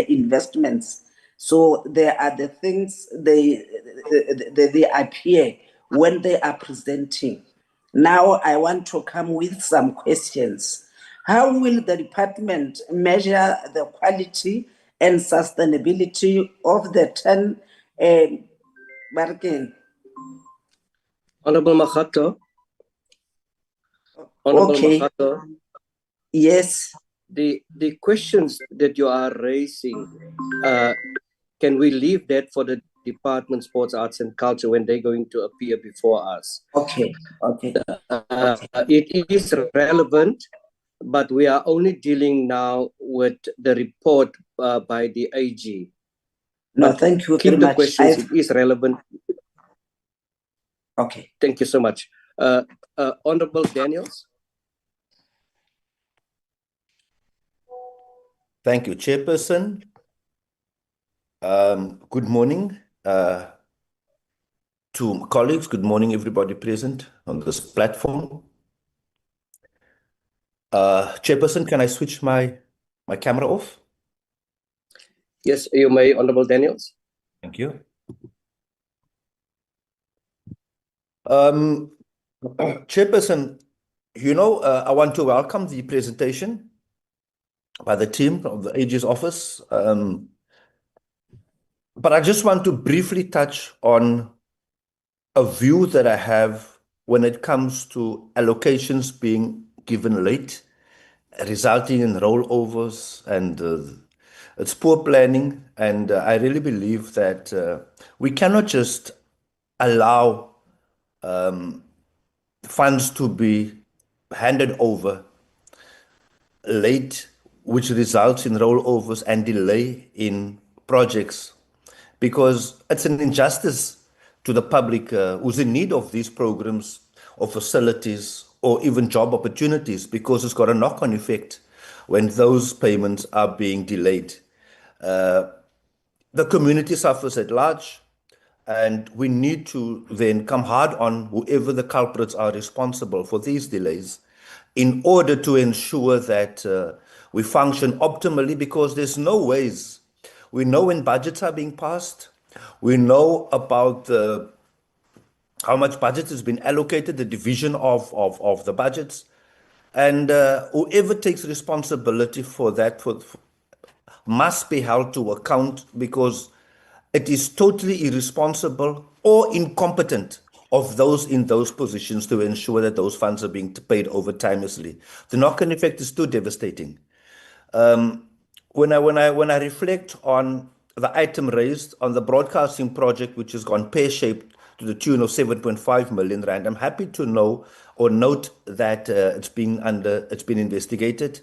investments. So there are the things they appear when they are presenting. Now I want to come with some questions. How will the department measure the quality and sustainability of the 10 bargain? Honorable Makgato. Honorable Okay. Makgato, Yes. the questions that you are raising, can we leave that for the Department of Sports, Arts and Culture when they're going to appear before us? Okay. Okay. It is relevant, but we are only dealing now with the report by the AG. No, But thank you keep very the much. questions, it is relevant. Okay. Thank you so much. Honorable Daniels. Thank you, Chairperson. Good morning to colleagues. Good morning, everybody present on this platform. Chairperson, can I switch my camera off? Yes, you may, Honorable Daniels. Thank you. Chairperson, I want to welcome the presentation by the team of the AG's office. But I just want to briefly touch on a view that I have when it comes to allocations being given late, resulting in rollovers, and it's poor planning. And I really believe that we cannot just allow funds to be handed over late, which results in rollovers and delay in projects, because it's an injustice to the public who's in need of these programs or facilities or even job opportunities, because it's got a knock-on effect when those payments are being delayed. The community suffers at large, and we need to then come hard on whoever the culprits are responsible for these delays in order to ensure that we function optimally, because there's no ways. We know when budgets are being passed. We know about how much budget has been allocated, the division of the budgets. And whoever takes responsibility for that must be held to account, because it is totally irresponsible or incompetent of those in those positions to ensure that those funds are being paid over timelessly. The knock-on effect is too devastating. When I reflect on the item raised on the broadcasting project, which has gone pear-shaped to the tune of 7.5 million rand, I'm happy to know or note that it's been investigated.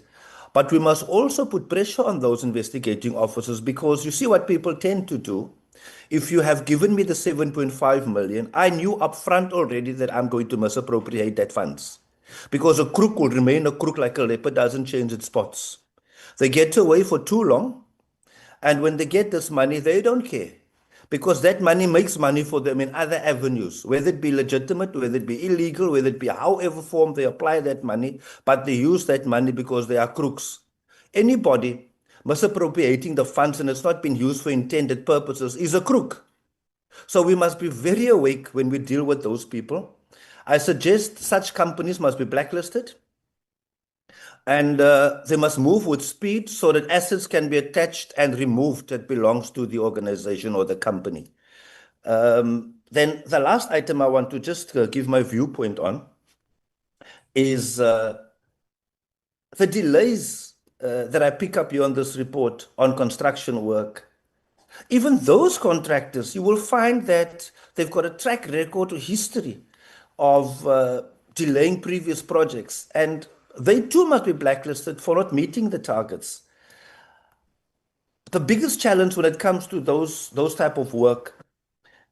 But we must also put pressure on those investigating officers, because you see what people tend to do. If you have given me the 7.5 million, I knew upfront already that I'm going to misappropriate that funds. Because a crook will remain a crook like a leopard, doesn't change its spots. They get away for too long, and when they get this money, they don't care. Because that money makes money for them in other avenues, whether it be legitimate, whether it be illegal, whether it be however form they apply that money, but they use that money because they are crooks. Anybody misappropriating the funds and it's not been used for intended purposes is a crook. So we must be very awake when we deal with those people. I suggest such companies must be blacklisted, and they must move with speed so that assets can be attached and removed that belongs to the organization or the company. Then the last item I want to just give my viewpoint on is the delays that I pick up here on this report on construction work. Even those contractors, you will find that they've got a track record or history of delaying previous projects, and they too must be blacklisted for not meeting the targets. The biggest challenge when it comes to those type of work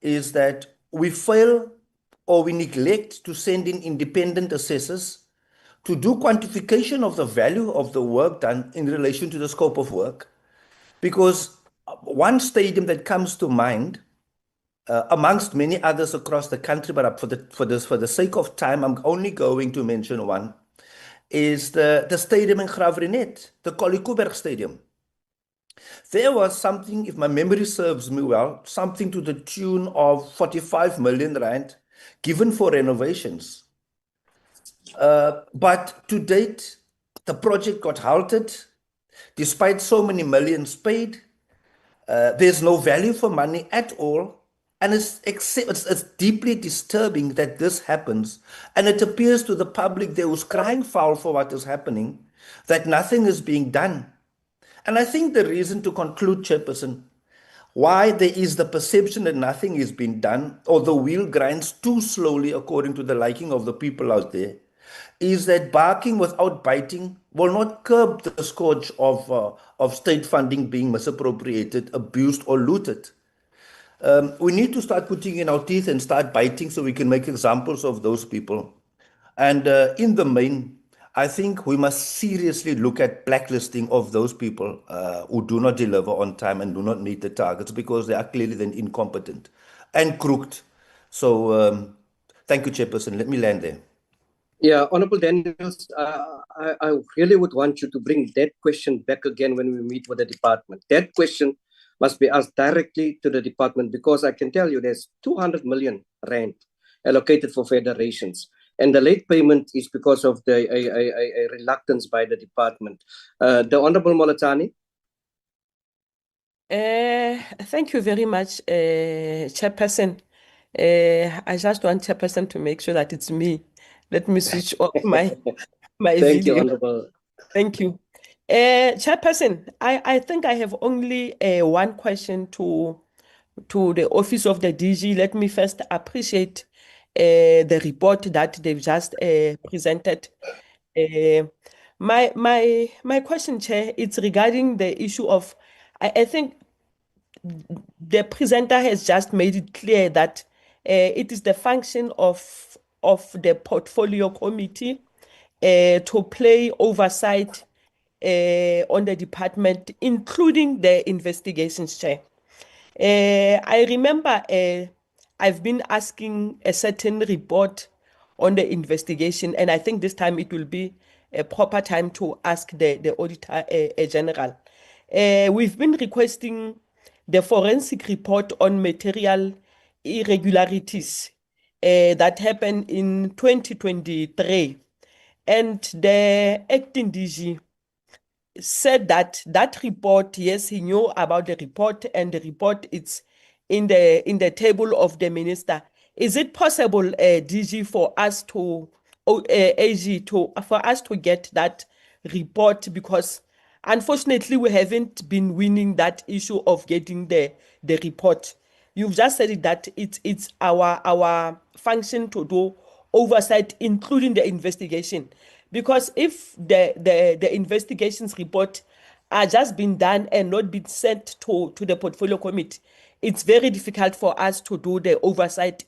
is that we fail or we neglect to send in independent assessors to do quantification of the value of the work done in relation to the scope of work. Because one stadium that comes to mind, amongst many others across the country, but for the sake of time, I'm only going to mention one, is the stadium in Graafrenet, the Kolikuberg Stadium. There was something, if my memory serves me well, something to the tune of 45 million rand given for renovations. But to date, the project got halted. Despite so many millions paid, there's no value for money at all. And it's deeply disturbing that this happens. And it appears to the public there who's crying foul for what is happening, that nothing is being done. And I think the reason, to conclude, Chairperson, why there is the perception that nothing is being done, or the wheel grinds too slowly according to the liking of the people out there, is that barking without biting will not curb the scourge of state funding being misappropriated, abused, or looted. We need to start putting in our teeth and start biting so we can make examples of those people. And in the main, I think we must seriously look at blacklisting of those people who do not deliver on time and do not meet the targets, because they are clearly then incompetent and crooked. So thank you, Chairperson. Let me land there. Yeah, Honorable Daniels, I really would want you to bring that question back again when we meet with the department. That question must be asked directly to the department, because I can tell you there's 200 million rand allocated for federations. And the late payment is because of the a reluctance by the department. The Honorable Molatani. Thank you very much, Chairperson. I just want Chairperson to make sure that it's me. Let me switch off my Thank you, video. Honorable. Thank you. Chairperson, I think I have only one question to the Office of the DG. Let me first appreciate the report that they've just presented. My question, Chair, it's regarding the issue of, I think the presenter has just made it clear that it is the function of the portfolio committee to play oversight on the department, including the investigations, Chair. I remember I've been asking a certain report on the investigation, and I think this time it will be a proper time to ask the Auditor General. We've been requesting the forensic report on material irregularities that happened in 2023, and the acting DG said that that report, yes, he knew about the report, and the report it's in the table of the minister. Is it possible, DG, for us to AG for us to get that report, because unfortunately we haven't been winning that issue of getting the report. You've just said it, that it's our function to do oversight, including the investigation. Because if the investigations report are just been done and not been sent to the portfolio committee, it's very difficult for us to do the oversight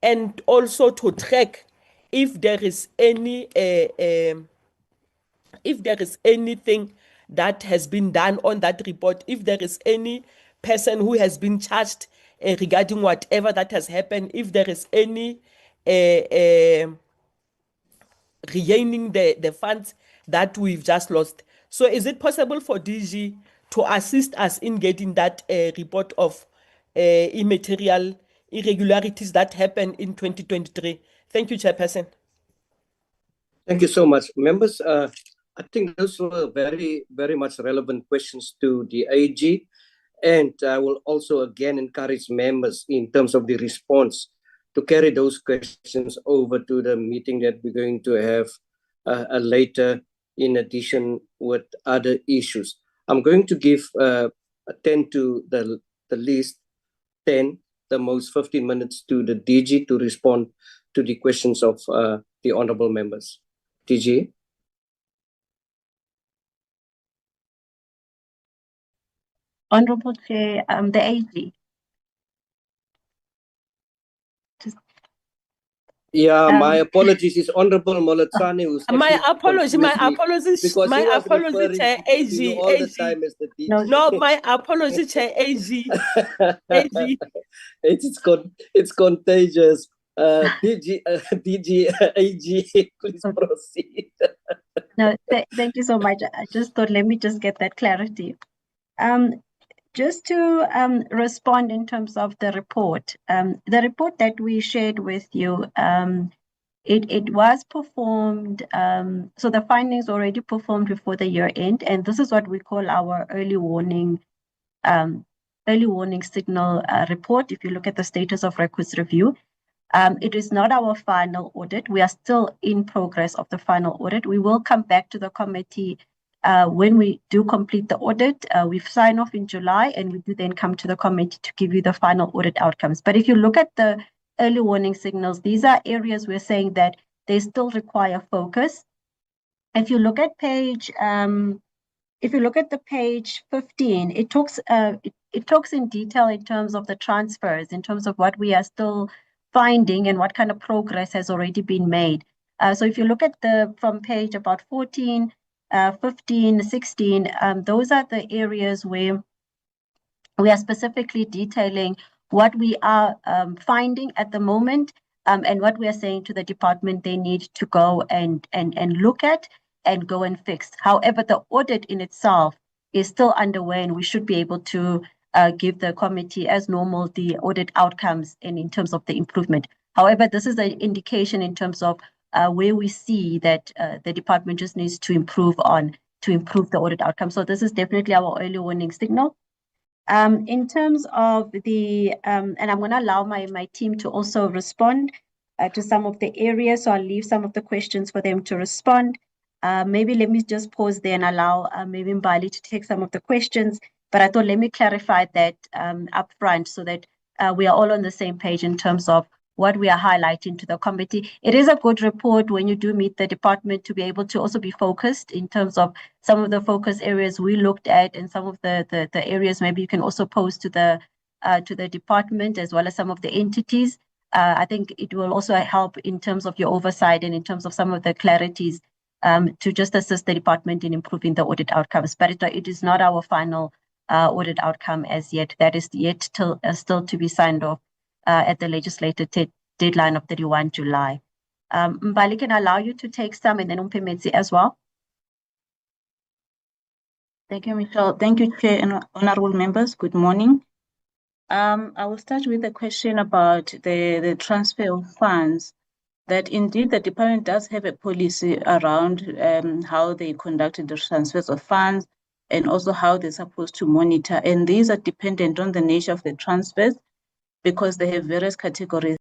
and also to track if there is any if there is anything that has been done on that report, if there is any person who has been charged regarding whatever that has happened, if there is any regaining the funds that we've just lost. So is it possible for DG to assist us in getting that report of immaterial irregularities that happened in 2023? Thank you, Chairperson. Thank you so much. Members, I think those were very, very much relevant questions to the AG. And I will also again encourage members in terms of the response to carry those questions over to the meeting that we're going to have later, in addition with other issues. I'm going to give 10 to the least 10, the most 15 minutes to the DG to respond to the questions of the honorable members. DG. Honorable Chair, the AG. Yeah, my apologies. It's Honorable Molatsane who's My apologies, because my he was apology, Chair, referring to you all the time as the DG. No, my apology, Chair, AG. AG. It's contagious. DG, AG, please proceed. No, thank you so much. I just thought, let me just get that clarity. Just to respond in terms of the report that we shared with you, it was performed, so the findings already performed before the year end, and this is what we call our early warning early warning signal report. If you look at the status of records review, it is not our final audit. We are still in progress of the final audit. We will come back to the committee when we do complete the audit. We've signed off in July, and we do then come to the committee to give you the final audit outcomes. But if you look at the early warning signals, these are areas we're saying that they still require focus. If you look at page, if you look at the page 15, it talks in detail in terms of the transfers, in terms of what we are still finding and what kind of progress has already been made. So if you look at from page about 14, 15, 16, those are the areas where we are specifically detailing what we are finding at the moment, and what we are saying to the department they need to go and look at and go and fix. However, the audit in itself is still underway, and we should be able to give the committee as normal the audit outcomes and in terms of the improvement. However, this is an indication in terms of where we see that the department just needs to improve the audit outcome. So this is definitely our early warning signal. In terms of the, and I'm going to allow my team to also respond to some of the areas, so I'll leave some of the questions for them to respond. Maybe let me just pause there and allow maybe Mbali to take some of the questions, but I thought let me clarify that up front so that we are all on the same page in terms of what we are highlighting to the committee. It is a good report when you do meet the department to be able to also be focused in terms of some of the focus areas we looked at, and some of the areas maybe you can also pose to the department as well as some of the entities. I think it will also help in terms of your oversight and in terms of some of the clarities to just assist the department in improving the audit outcomes. But it is not our final audit outcome as yet. That is yet still to be signed off at the legislative deadline of 31 July. Mbali, can I allow you to take some, and then Mpimedzi as well? Thank you, Michelle. Thank you, Chair and honorable members. Good morning. I will start with the question about the transfer of funds. That indeed the department does have a policy around how they conducted the transfers of funds, and also how they're supposed to monitor. And these are dependent on the nature of the transfers, because they have various categories